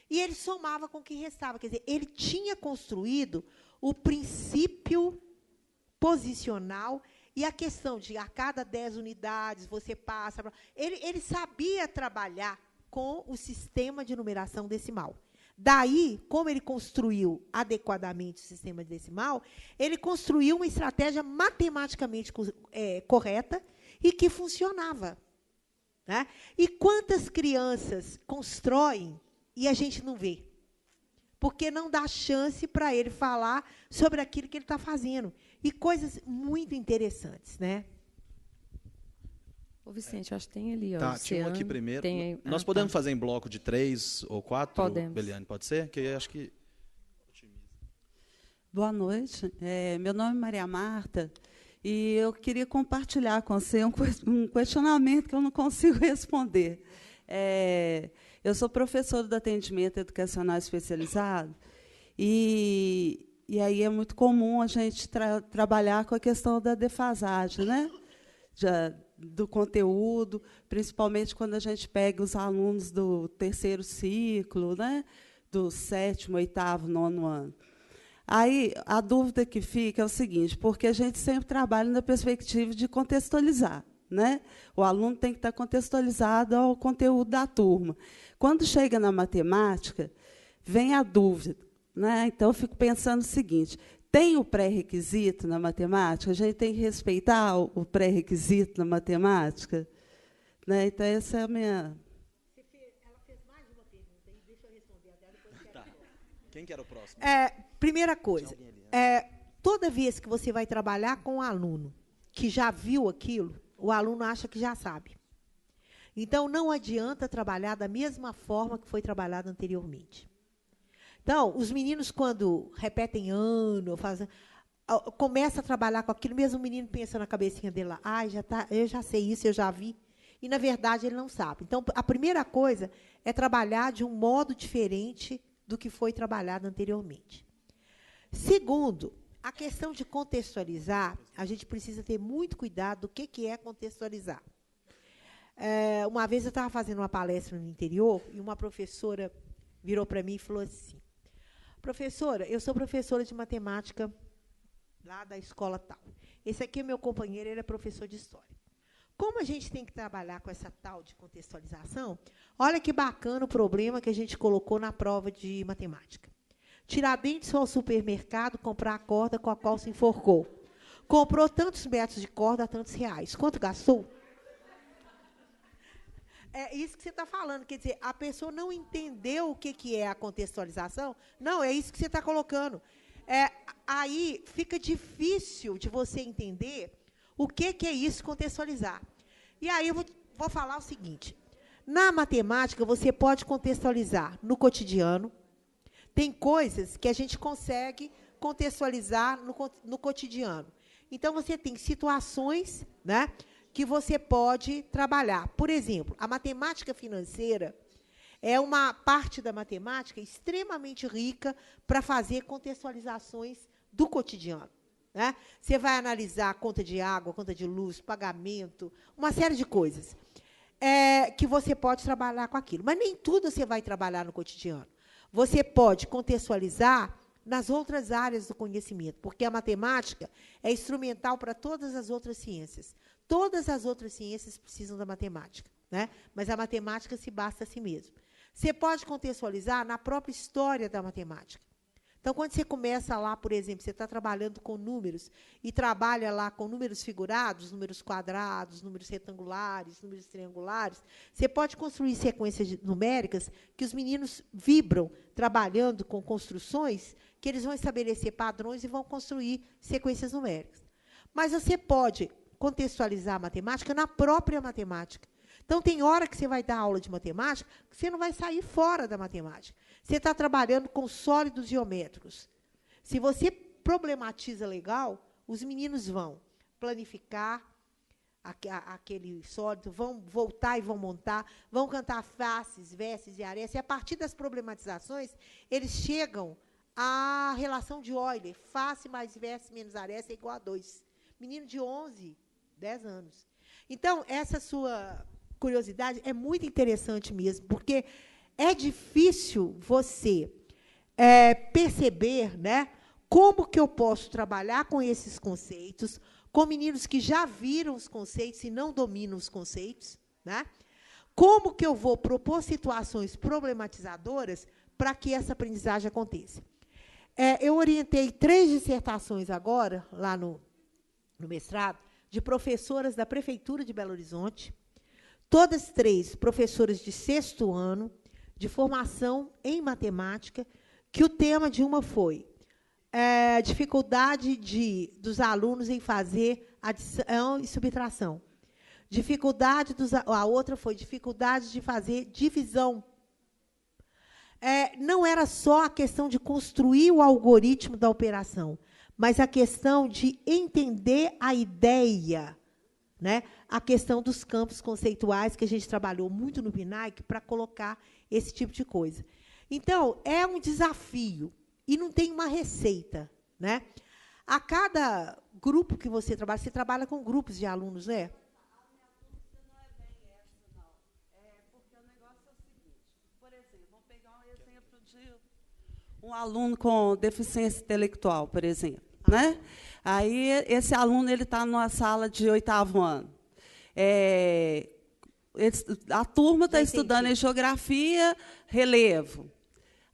[SPEAKER 2] E ele somava com o que restava. Quer dizer, ele tinha construído o princípio posicional e a questão de a cada 10 unidades você passa... Ele sabia trabalhar com o sistema de numeração decimal. Daí, como ele construiu adequadamente o sistema decimal, ele construiu uma estratégia matematicamente correta e que funcionava. Né? E quantas crianças constroem e a gente não vê? Porque não dá chance para ele falar sobre aquilo que ele está fazendo. E coisas muito interessantes, né?
[SPEAKER 1] Ô, Vicente, eu acho que tem ali.
[SPEAKER 3] Tá, tinha um aqui primeiro.
[SPEAKER 1] Tem,
[SPEAKER 3] nós podemos fazer em bloco de 3 ou 4,
[SPEAKER 1] podemos.
[SPEAKER 3] Beliane, pode ser? Que eu acho que...
[SPEAKER 4] Boa noite. Meu nome é Maria Marta. E eu queria compartilhar com você um questionamento que eu não consigo responder. Eu sou professora de atendimento educacional especializado, e aí é muito comum a gente trabalhar com a questão da defasagem, né? Do conteúdo, principalmente quando a gente pega os alunos do terceiro ciclo, né? Do 7º, 8º, 9º ano. Aí, a dúvida que fica é o seguinte, porque a gente sempre trabalha na perspectiva de contextualizar, né? O aluno tem que estar contextualizado ao conteúdo da turma. Quando chega na matemática, vem a dúvida, né? Então, eu fico pensando o seguinte, tem o pré-requisito na matemática? A gente tem que respeitar o pré-requisito na matemática? Né? Então, essa é a minha...
[SPEAKER 2] Ela fez mais de uma pergunta, e deixa eu responder a dela, depois
[SPEAKER 3] Tá. Quem que era o próximo?
[SPEAKER 2] Primeira coisa, toda vez que você vai trabalhar com um aluno que já viu aquilo, o aluno acha que já sabe. Então, não adianta trabalhar da mesma forma que foi trabalhado anteriormente. Então, os meninos, quando repetem ano, começa a trabalhar com aquilo, mesmo o menino pensa na cabecinha dele lá, eu já sei isso, eu já vi. E, na verdade, ele não sabe. Então, a primeira coisa é trabalhar de um modo diferente do que foi trabalhado anteriormente. Segundo, a questão de contextualizar, a gente precisa ter muito cuidado do que é contextualizar. Uma vez eu estava fazendo uma palestra no interior e uma professora virou para mim e falou assim, professora, eu sou professora de matemática lá da escola tal. Esse aqui é meu companheiro, ele é professor de história. Como a gente tem que trabalhar com essa tal de contextualização, olha que bacana o problema que a gente colocou na prova de matemática. Tiradentes foi ao supermercado comprar a corda com a qual se enforcou. Comprou tantos metros de corda a tantos reais. Quanto gastou? É isso que você está falando. Quer dizer, a pessoa não entendeu o que é a contextualização. Não, é isso que você está colocando. Aí fica difícil de você entender o que é isso contextualizar. E aí eu vou falar o seguinte. Na matemática, você pode contextualizar no cotidiano. Tem coisas que a gente consegue contextualizar no cotidiano. Então, você tem situações, né, que você pode trabalhar. Por exemplo, a matemática financeira é uma parte da matemática extremamente rica para fazer contextualizações do cotidiano. Né? Você vai analisar a conta de água, conta de luz, pagamento, uma série de coisas que você pode trabalhar com aquilo. Mas nem tudo você vai trabalhar no cotidiano. Você pode contextualizar nas outras áreas do conhecimento, porque a matemática é instrumental para todas as outras ciências. Todas as outras ciências precisam da matemática, né? Mas a matemática se basta a si mesma. Você pode contextualizar na própria história da matemática. Então, quando você começa lá, por exemplo, você está trabalhando com números e trabalha lá com números figurados, números quadrados, números retangulares, números triangulares, você pode construir sequências numéricas que os meninos vibram trabalhando com construções que eles vão estabelecer padrões e vão construir sequências numéricas. Mas você pode contextualizar a matemática na própria matemática. Então, tem hora que você vai dar aula de matemática que você não vai sair fora da matemática. Você está trabalhando com sólidos geométricos. Se você problematiza legal, os meninos vão planificar aquele sólido, vão voltar e vão montar, vão cantar faces, vestes e arestas, e, a partir das problematizações, eles chegam à relação de Euler, face mais veste menos aresta é igual a 2. Menino de 11, 10 anos. Então, essa sua curiosidade é muito interessante mesmo, porque é difícil você perceber, né, como que eu posso trabalhar com esses conceitos, com meninos que já viram os conceitos e não dominam os conceitos, né? Como que eu vou propor situações problematizadoras para que essa aprendizagem aconteça? Eu orientei 3 dissertações agora, lá no mestrado, de professoras da Prefeitura de Belo Horizonte, todas 3 professoras de 6º ano, de formação em matemática, que o tema de uma foi dificuldade dos alunos em fazer adição e subtração. A outra foi dificuldade de fazer divisão. Não era só a questão de construir o algoritmo da operação, mas a questão de entender a ideia, né? A questão dos campos conceituais, que a gente trabalhou muito no PNAEC para colocar esse tipo de coisa. Então, é um desafio. E não tem uma receita, né? A cada grupo que você trabalha com grupos de alunos, né?
[SPEAKER 4] A minha dúvida não é bem essa, não. Porque o negócio é o seguinte, por exemplo, vamos pegar um exemplo de um aluno com deficiência intelectual, por exemplo, né? Aí, esse aluno está numa sala de 8º ano. A turma está estudando em geografia, relevo.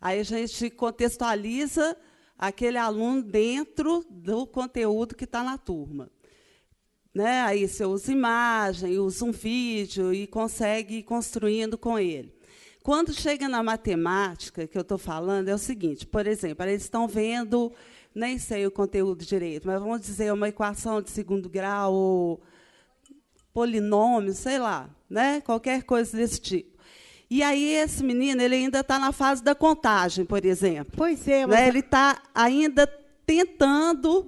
[SPEAKER 4] Aí a gente contextualiza aquele aluno dentro do conteúdo que está na turma. Né? Aí você usa imagem, usa um vídeo e consegue ir construindo com ele. Quando chega na matemática, que eu estou falando, é o seguinte, por exemplo, eles estão vendo, nem sei o conteúdo direito, mas vamos dizer uma equação de 2º grau, ou polinômio, sei lá, né? Qualquer coisa desse tipo. E aí, esse menino ele ainda está na fase da contagem, por exemplo.
[SPEAKER 2] Pois é,
[SPEAKER 4] mas ele está ainda tentando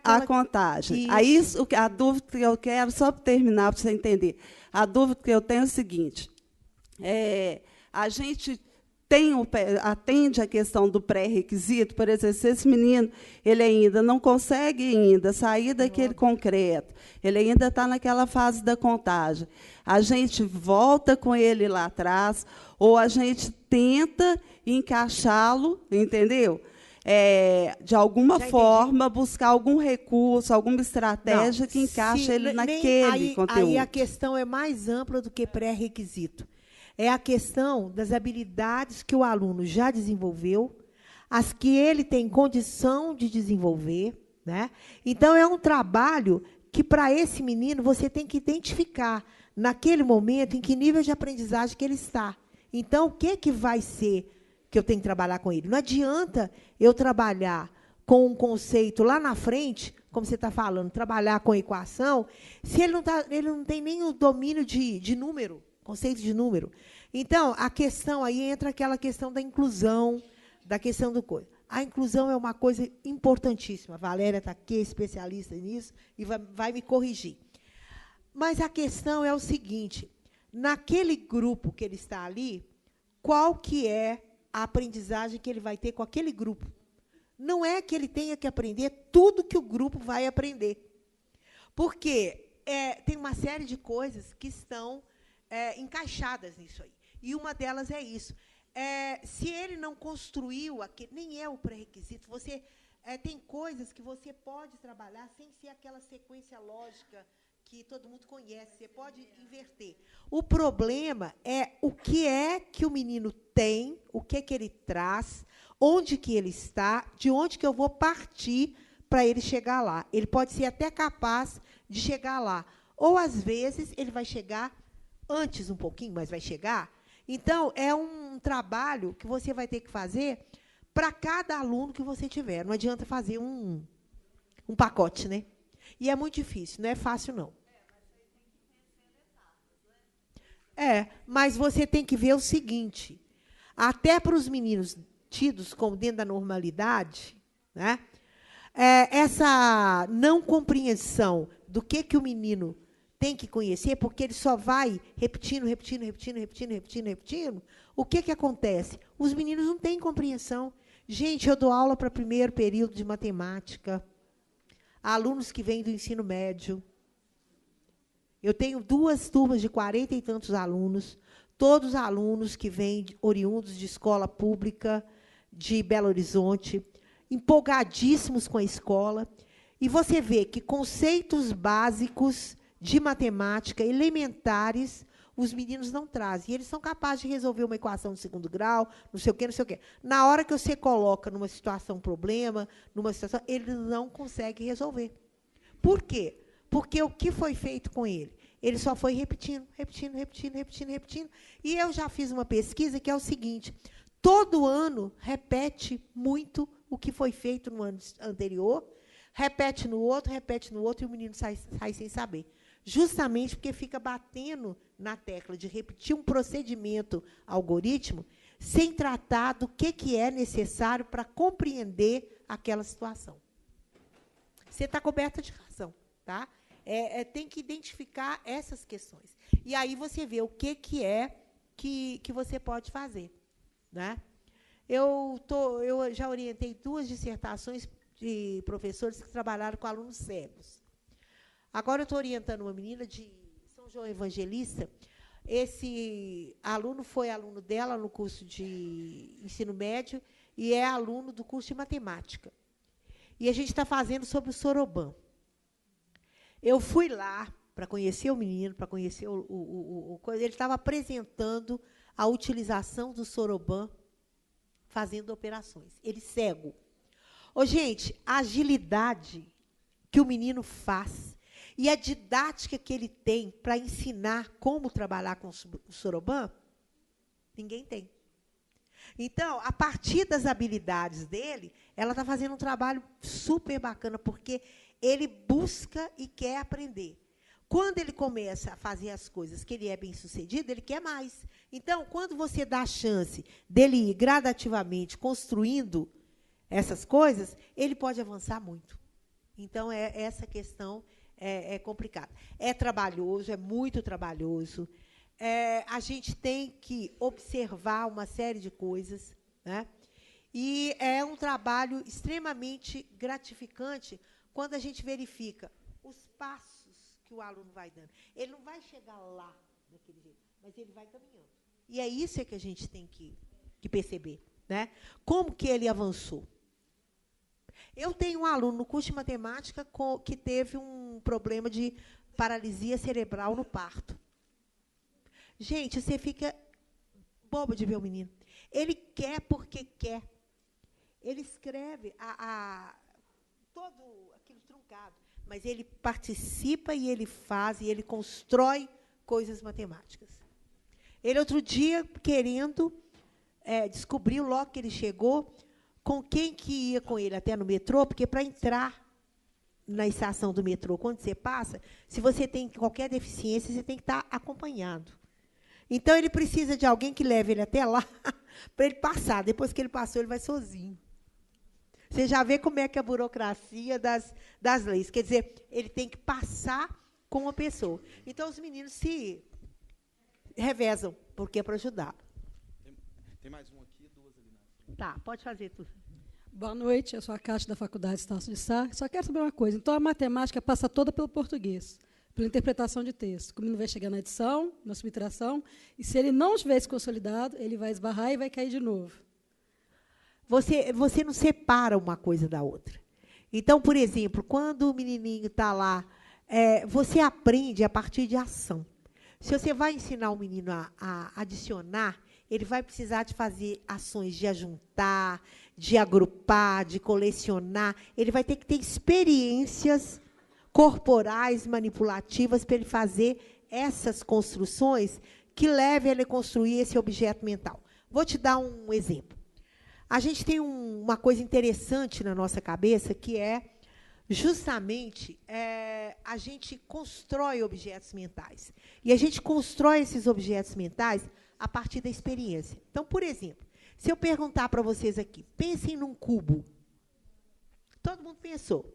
[SPEAKER 4] a contagem.
[SPEAKER 2] Isso.
[SPEAKER 4] Aí, a dúvida que eu quero, só para terminar, para você entender, a dúvida que eu tenho é o seguinte, a gente atende a questão do pré-requisito, por exemplo, se esse menino ele ainda não consegue sair daquele concreto, ele ainda está naquela fase da contagem, a gente volta com ele lá atrás, ou a gente tenta encaixá-lo, entendeu? De alguma forma, buscar algum recurso, alguma estratégia que encaixe ele naquele conteúdo.
[SPEAKER 2] Aí a questão é mais ampla do que pré-requisito. É a questão das habilidades que o aluno já desenvolveu, as que ele tem condição de desenvolver, né? Então, é um trabalho que, para esse menino, você tem que identificar, naquele momento, em que nível de aprendizagem que ele está. Então, o que vai ser que eu tenho que trabalhar com ele? Não adianta eu trabalhar com um conceito lá na frente, como você está falando, trabalhar com equação, se ele não tem nem o domínio de número, conceito de número. Então, a questão aí entra aquela questão da inclusão, da questão do coisa. A inclusão é uma coisa importantíssima. A Valéria está aqui, especialista nisso, e vai me corrigir. Mas a questão é o seguinte, naquele grupo que ele está ali, qual que é a aprendizagem que ele vai ter com aquele grupo? Não é que ele tenha que aprender tudo que o grupo vai aprender. Porque tem uma série de coisas que estão encaixadas nisso aí. E uma delas é isso. Se ele não construiu, nem é o pré-requisito, tem coisas que você pode trabalhar sem ser aquela sequência lógica que todo mundo conhece. Você pode inverter. O problema é o que é que o menino tem, o que é que ele traz, onde que ele está, de onde que eu vou partir para ele chegar lá. Ele pode ser até capaz de chegar lá. Ou, às vezes, ele vai chegar antes um pouquinho, mas vai chegar. Então, é um trabalho que você vai ter que fazer para cada aluno que você tiver. Não adianta fazer um pacote, né? E é muito difícil, não é fácil, não. Mas você tem que ver o seguinte, até para os meninos tidos como dentro da normalidade, né, essa não compreensão do que o menino tem que conhecer, porque ele só vai repetindo, o que acontece? Os meninos não têm compreensão. Gente, eu dou aula para primeiro período de matemática, alunos que vêm do ensino médio. Eu tenho 2 turmas de 40 e tantos alunos, todos alunos que vêm oriundos de escola pública de Belo Horizonte, empolgadíssimos com a escola, e você vê que conceitos básicos de matemática, elementares, os meninos não trazem. E eles são capazes de resolver uma equação de segundo grau, não sei o quê, não sei o quê. Na hora que você coloca numa situação problema, numa situação, eles não conseguem resolver. Por quê? Porque o que foi feito com ele? Ele só foi repetindo. E eu já fiz uma pesquisa que é o seguinte, todo ano repete muito o que foi feito no ano anterior, repete no outro, e o menino sai sem saber. Justamente porque fica batendo na tecla de repetir um procedimento algoritmo sem tratar do que é necessário para compreender aquela situação. Você está coberta de razão, tá? Tem que identificar essas questões. E aí você vê o que é que você pode fazer, né? Eu já orientei 2 dissertações de professores que trabalharam com alunos cegos. Agora eu estou orientando uma menina de São João Evangelista. Esse aluno foi aluno dela no curso de ensino médio e é aluno do curso de matemática. E a gente está fazendo sobre o Soroban. Eu fui lá para conhecer o menino, para conhecer o coisa. Ele estava apresentando a utilização do Soroban fazendo operações. Ele cego. Gente, a agilidade que o menino faz e a didática que ele tem para ensinar como trabalhar com o Soroban, ninguém tem. Então, a partir das habilidades dele, ela está fazendo um trabalho super bacana, porque ele busca e quer aprender. Quando ele começa a fazer as coisas que ele é bem-sucedido, ele quer mais. Então, quando você dá a chance dele ir gradativamente construindo essas coisas, ele pode avançar muito. Então, essa questão é complicada. É trabalhoso, é muito trabalhoso. A gente tem que observar uma série de coisas, né? E é um trabalho extremamente gratificante quando a gente verifica os passos que o aluno vai dando. Ele não vai chegar lá daquele jeito, mas ele vai caminhando. E é isso que a gente tem que perceber, né? Como que ele avançou. Eu tenho um aluno no curso de matemática que teve um problema de paralisia cerebral no parto. Gente, você fica bobo de ver o menino. Ele quer porque quer. Ele escreve todo aquilo truncado, mas ele participa e ele faz e ele constrói coisas matemáticas. Ele, outro dia, querendo, descobriu logo que ele chegou, com quem que ia com ele até no metrô, porque para entrar na estação do metrô, quando você passa, se você tem qualquer deficiência, você tem que estar acompanhado. Então, ele precisa de alguém que leve ele até lá, para ele passar. Depois que ele passou, ele vai sozinho. Você já vê como é que é a burocracia das leis. Quer dizer, ele tem que passar com uma pessoa. Então, os meninos se revezam, porque é para ajudar.
[SPEAKER 3] Tem mais um aqui, 2 ali na frente.
[SPEAKER 2] Tá, pode fazer tudo.
[SPEAKER 5] Boa noite, eu sou a Cátia da Faculdade Estácio de Sá. Só quero saber uma coisa. Então, a matemática passa toda pelo português, pela interpretação de texto. O menino vai chegar na edição, na subtração, e se ele não estiver se consolidado, ele vai esbarrar e vai cair de novo.
[SPEAKER 2] Você não separa uma coisa da outra. Então, por exemplo, quando o menininho está lá, você aprende a partir de ação. Se você vai ensinar o menino a adicionar, ele vai precisar de fazer ações de ajuntar, de agrupar, de colecionar. Ele vai ter que ter experiências corporais, manipulativas, para ele fazer essas construções que levem ele a construir esse objeto mental. Vou te dar um exemplo. A gente tem uma coisa interessante na nossa cabeça, que é justamente, a gente constrói objetos mentais. E a gente constrói esses objetos mentais a partir da experiência. Então, por exemplo, se eu perguntar para vocês aqui, pensem num cubo. Todo mundo pensou.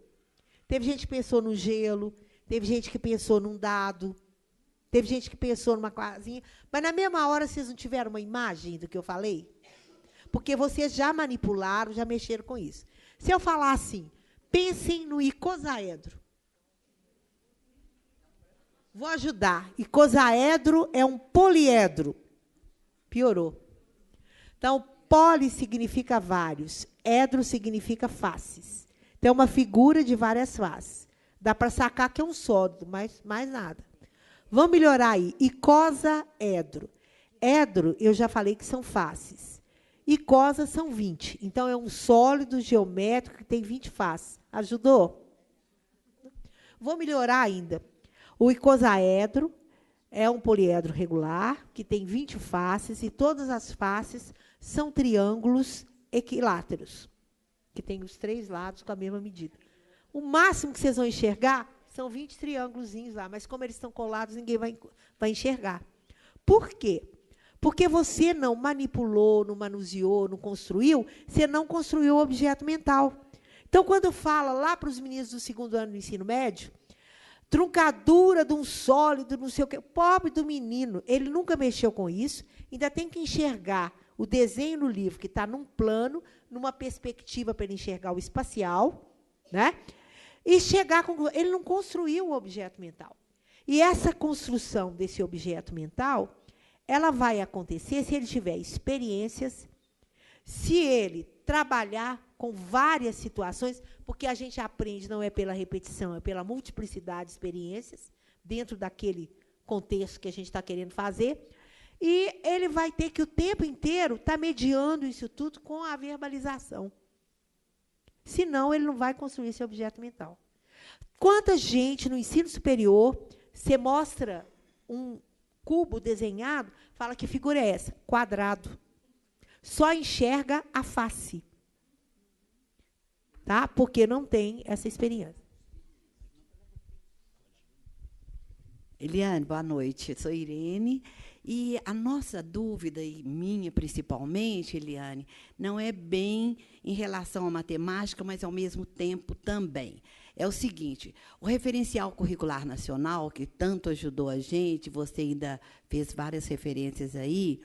[SPEAKER 2] Teve gente que pensou no gelo, teve gente que pensou num dado, teve gente que pensou numa casinha, mas na mesma hora vocês não tiveram uma imagem do que eu falei? Porque vocês já manipularam, já mexeram com isso. Se eu falar assim, pensem no icosaedro. Vou ajudar. Icosaedro é um poliedro. Piorou. Então, poli significa vários, edro significa faces. Então, é uma figura de várias faces. Dá para sacar que é um sólido, mas mais nada. Vamos melhorar aí. Icosaedro. Edro, eu já falei que são faces. Icosa são 20. Então, é um sólido geométrico que tem 20 faces. Ajudou? Vou melhorar ainda. O icosaedro é um poliedro regular, que tem 20 faces, e todas as faces são triângulos equiláteros, que tem os 3 lados com a mesma medida. O máximo que vocês vão enxergar são 20 triângulozinhos lá, mas como eles estão colados, ninguém vai enxergar. Por quê? Porque você não manipulou, não manuseou, não construiu, você não construiu o objeto mental. Então, quando fala lá para os meninos do 2º ano do ensino médio, truncadura de um sólido, não sei o quê, pobre do menino, ele nunca mexeu com isso, ainda tem que enxergar o desenho no livro, que está num plano, numa perspectiva para ele enxergar o espacial, né? E chegar com... Ele não construiu o objeto mental. E essa construção desse objeto mental, ela vai acontecer se ele tiver experiências, se ele trabalhar com várias situações, porque a gente aprende não é pela repetição, é pela multiplicidade de experiências, dentro daquele contexto que a gente está querendo fazer, e ele vai ter que o tempo inteiro estar mediando isso tudo com a verbalização. Senão, ele não vai construir esse objeto mental. Quanta gente no ensino superior, você mostra um cubo desenhado, fala que figura é essa? Quadrado. Só enxerga a face. Tá? Porque não tem essa experiência.
[SPEAKER 6] Eliane, boa noite. Eu sou Irene. E a nossa dúvida, e minha principalmente, Eliane, não é bem em relação à matemática, mas, ao mesmo tempo, também. É o seguinte, o referencial curricular nacional, que tanto ajudou a gente, você ainda fez várias referências aí,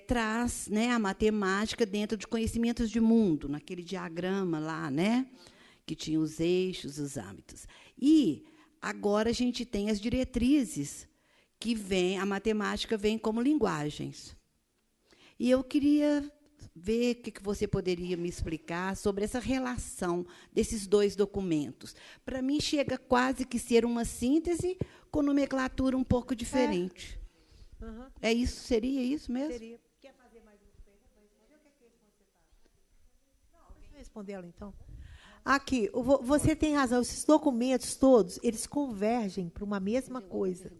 [SPEAKER 6] traz, né, a matemática dentro de conhecimentos de mundo, naquele diagrama lá, né, que tinha os eixos, os âmbitos. E agora a gente tem as diretrizes, que vem, a matemática vem como linguagens. E eu queria ver o que você poderia me explicar sobre essa relação desses 2 documentos. Para mim, chega quase que ser uma síntese com nomenclatura um pouco diferente.
[SPEAKER 2] Uhum.
[SPEAKER 6] É isso? Seria isso mesmo?
[SPEAKER 2] Seria. Quer fazer mais uma pergunta? Vai responder? O que é que você está? Não, deixa eu responder ela, então. Aqui, você tem razão. Esses documentos todos, eles convergem para uma mesma coisa.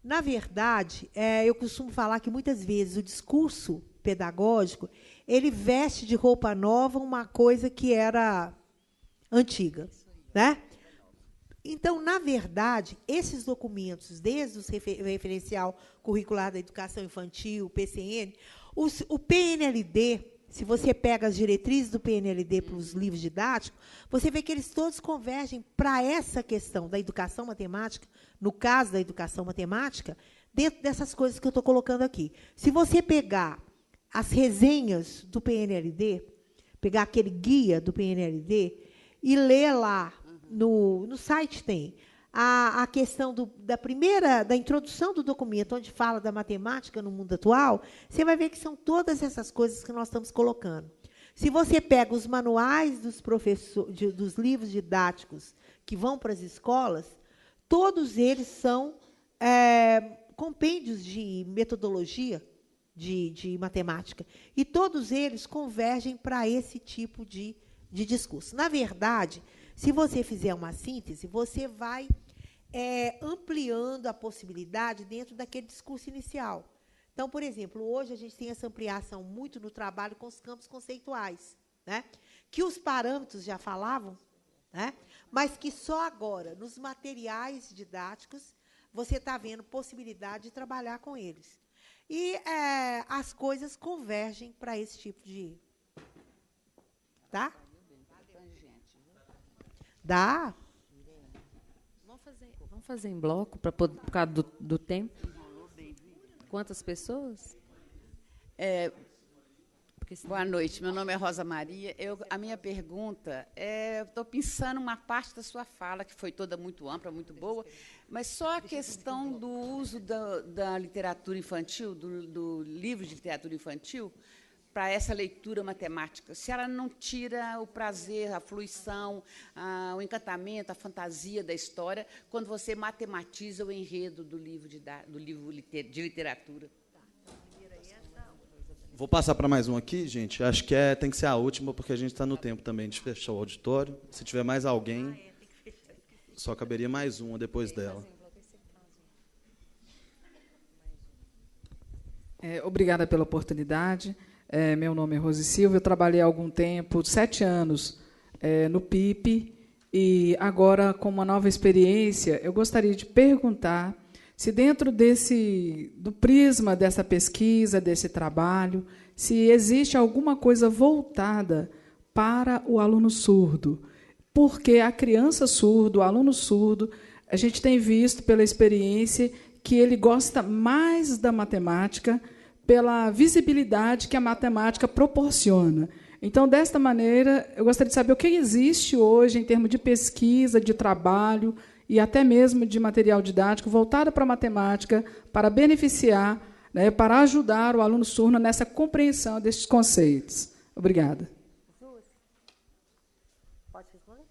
[SPEAKER 2] Na verdade, eu costumo falar que, muitas vezes, o discurso pedagógico, ele veste de roupa nova uma coisa que era antiga, né? Então, na verdade, esses documentos, desde o referencial curricular da educação infantil, o PCN, o PNLD, se você pega as diretrizes do PNLD para os livros didáticos, você vê que eles todos convergem para essa questão da educação matemática, no caso da educação matemática, dentro dessas coisas que eu estou colocando aqui. Se você pegar as resenhas do PNLD, pegar aquele guia do PNLD e ler lá, no site tem, a questão da introdução do documento, onde fala da matemática no mundo atual, você vai ver que são todas essas coisas que nós estamos colocando. Se você pega os manuais dos professores, dos livros didáticos que vão para as escolas, todos eles são compêndios de metodologia de matemática. E todos eles convergem para esse tipo de discurso. Na verdade, se você fizer uma síntese, você vai ampliando a possibilidade dentro daquele discurso inicial. Então, por exemplo, hoje a gente tem essa ampliação muito no trabalho com os campos conceituais, né? Que os parâmetros já falavam, né? Mas que só agora, nos materiais didáticos, você está vendo possibilidade de trabalhar com eles. E as coisas convergem para esse tipo de... Tá? Dá?
[SPEAKER 1] Vamos fazer em bloco, por causa do tempo? Quantas pessoas?
[SPEAKER 7] Boa noite, meu nome é Rosa Maria. A minha pergunta estou pensando uma parte da sua fala, que foi toda muito ampla, muito boa, mas só a questão do uso da literatura infantil, do livro de literatura infantil, para essa leitura matemática. Se ela não tira o prazer, a fruição, o encantamento, a fantasia da história, quando você matematiza o enredo do livro de literatura.
[SPEAKER 3] Vou passar para mais um aqui, gente. Acho que tem que ser a última, porque a gente está no tempo também de fechar o auditório. Se tiver mais alguém, só caberia mais uma depois dela.
[SPEAKER 8] Obrigada pela oportunidade. Meu nome é Rose Silva. Eu trabalhei há algum tempo, 7 anos, no PIP, e agora, com uma nova experiência, eu gostaria de perguntar se dentro do prisma dessa pesquisa, desse trabalho, se existe alguma coisa voltada para o aluno surdo. Porque a criança surda, o aluno surdo, a gente tem visto pela experiência que ele gosta mais da matemática pela visibilidade que a matemática proporciona. Então, desta maneira, eu gostaria de saber o que existe hoje em termos de pesquisa, de trabalho, e até mesmo de material didático voltado para a matemática, para beneficiar, né, para ajudar o aluno surdo nessa compreensão desses conceitos. Obrigada.
[SPEAKER 2] Pode responder?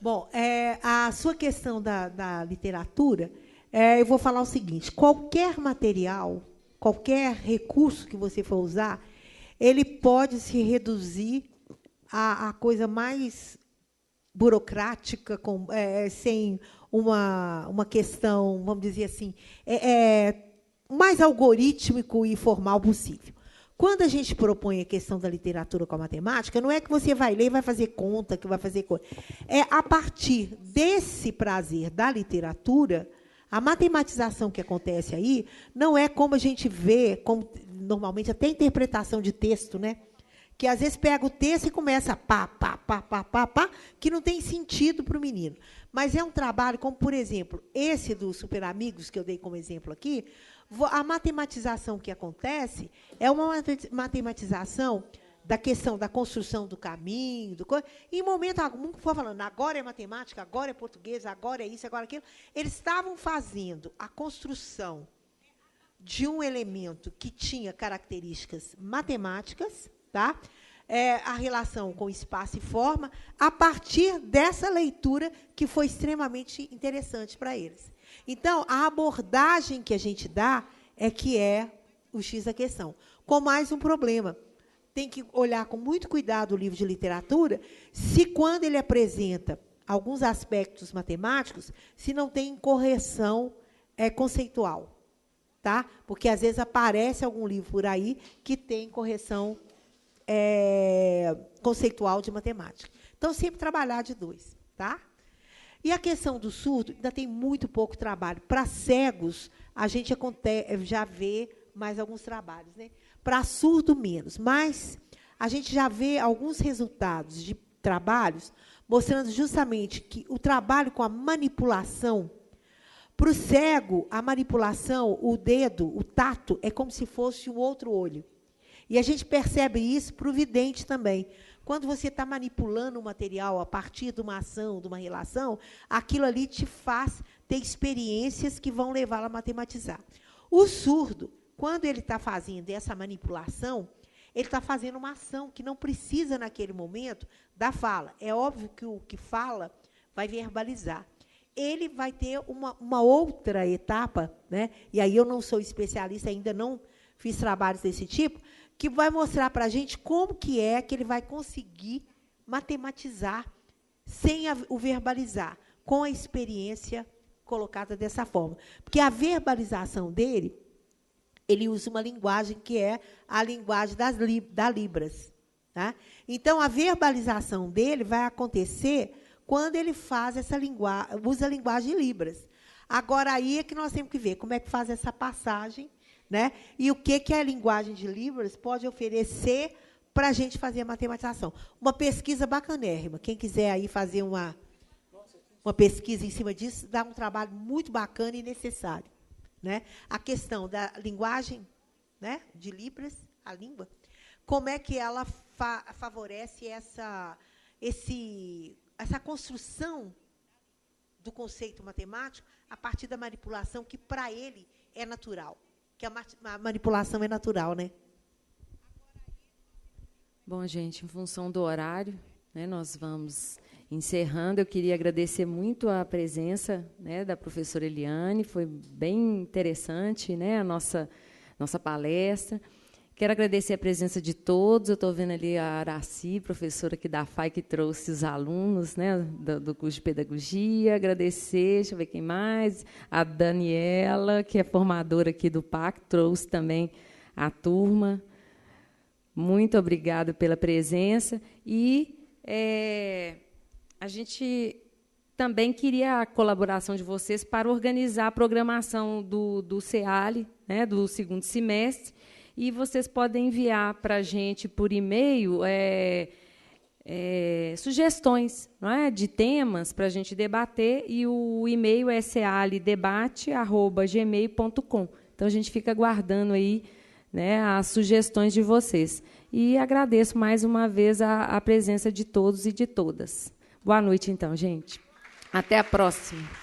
[SPEAKER 2] Bom, a sua questão da literatura, eu vou falar o seguinte: qualquer material, qualquer recurso que você for usar, ele pode se reduzir à coisa mais burocrática, sem uma questão, vamos dizer assim, mais algorítmico e formal possível. Quando a gente propõe a questão da literatura com a matemática, não é que você vai ler e vai fazer conta, que vai fazer coisa. É a partir desse prazer da literatura, a matematização que acontece aí não é como a gente vê, como normalmente até interpretação de texto, né? Que às vezes pega o texto e começa pá, que não tem sentido para o menino. Mas é um trabalho como, por exemplo, esse do Super Amigos, que eu dei como exemplo aqui, a matematização que acontece é uma matematização da questão da construção do caminho, em momento algum, for falando, agora é matemática, agora é português, agora é isso, agora é aquilo. Eles estavam fazendo a construção de um elemento que tinha características matemáticas, tá? A relação com espaço e forma, a partir dessa leitura que foi extremamente interessante para eles. Então, a abordagem que a gente dá que é o X da questão. Com mais um problema. Tem que olhar com muito cuidado o livro de literatura, se quando ele apresenta alguns aspectos matemáticos, se não tem correção conceitual. Tá? Porque, às vezes, aparece algum livro por aí que tem correção conceitual de matemática. Então, sempre trabalhar de 2. Tá? E a questão do surdo, ainda tem muito pouco trabalho. Para cegos, a gente já vê mais alguns trabalhos. Né? Para surdo, menos. Mas a gente já vê alguns resultados de trabalhos mostrando justamente que o trabalho com a manipulação, para o cego, a manipulação, o dedo, o tato, é como se fosse um outro olho. E a gente percebe isso para o vidente também. Quando você está manipulando o material a partir de uma ação, de uma relação, aquilo ali te faz ter experiências que vão levá-lo a matematizar. O surdo, quando ele está fazendo essa manipulação, ele está fazendo uma ação que não precisa, naquele momento, da fala. É óbvio que o que fala vai verbalizar. Ele vai ter uma outra etapa, né? E aí eu não sou especialista, ainda não fiz trabalhos desse tipo, que vai mostrar para a gente como que ele vai conseguir matematizar sem o verbalizar, com a experiência colocada dessa forma. Porque a verbalização dele, ele usa uma linguagem que é a linguagem da Libras. Tá? Então, a verbalização dele vai acontecer quando ele faz essa usa a linguagem Libras. Agora, aí é que nós temos que ver como é que faz essa passagem, né? E o que a linguagem de Libras pode oferecer para a gente fazer a matematização. Uma pesquisa bacanérrima. Quem quiser aí fazer uma pesquisa em cima disso, dá um trabalho muito bacana e necessário, né? A questão da linguagem, né, de Libras, a língua, como é que ela favorece essa construção do conceito matemático a partir da manipulação, que, para ele, é natural. Que a manipulação é natural, né?
[SPEAKER 1] Bom, gente, em função do horário, né, nós vamos encerrando. Eu queria agradecer muito a presença, né, da professora Eliane, foi bem interessante, né, a nossa palestra. Quero agradecer a presença de todos. Eu estou vendo ali a Araci, professora aqui da FAI, que trouxe os alunos, né, do curso de pedagogia. Agradecer, deixa eu ver quem mais, a Daniela, que é formadora aqui do PAC, trouxe também a turma. Muito obrigada pela presença. E a gente também queria a colaboração de vocês para organizar a programação do CEALI, né, do segundo semestre. E vocês podem enviar para a gente por e-mail sugestões, não é, de temas para a gente debater, e o e-mail é cealidebate@gmail.com. Então, a gente fica aguardando aí, né, as sugestões de vocês. E agradeço mais uma vez a presença de todos e de todas. Boa noite, então, gente. Até a próxima.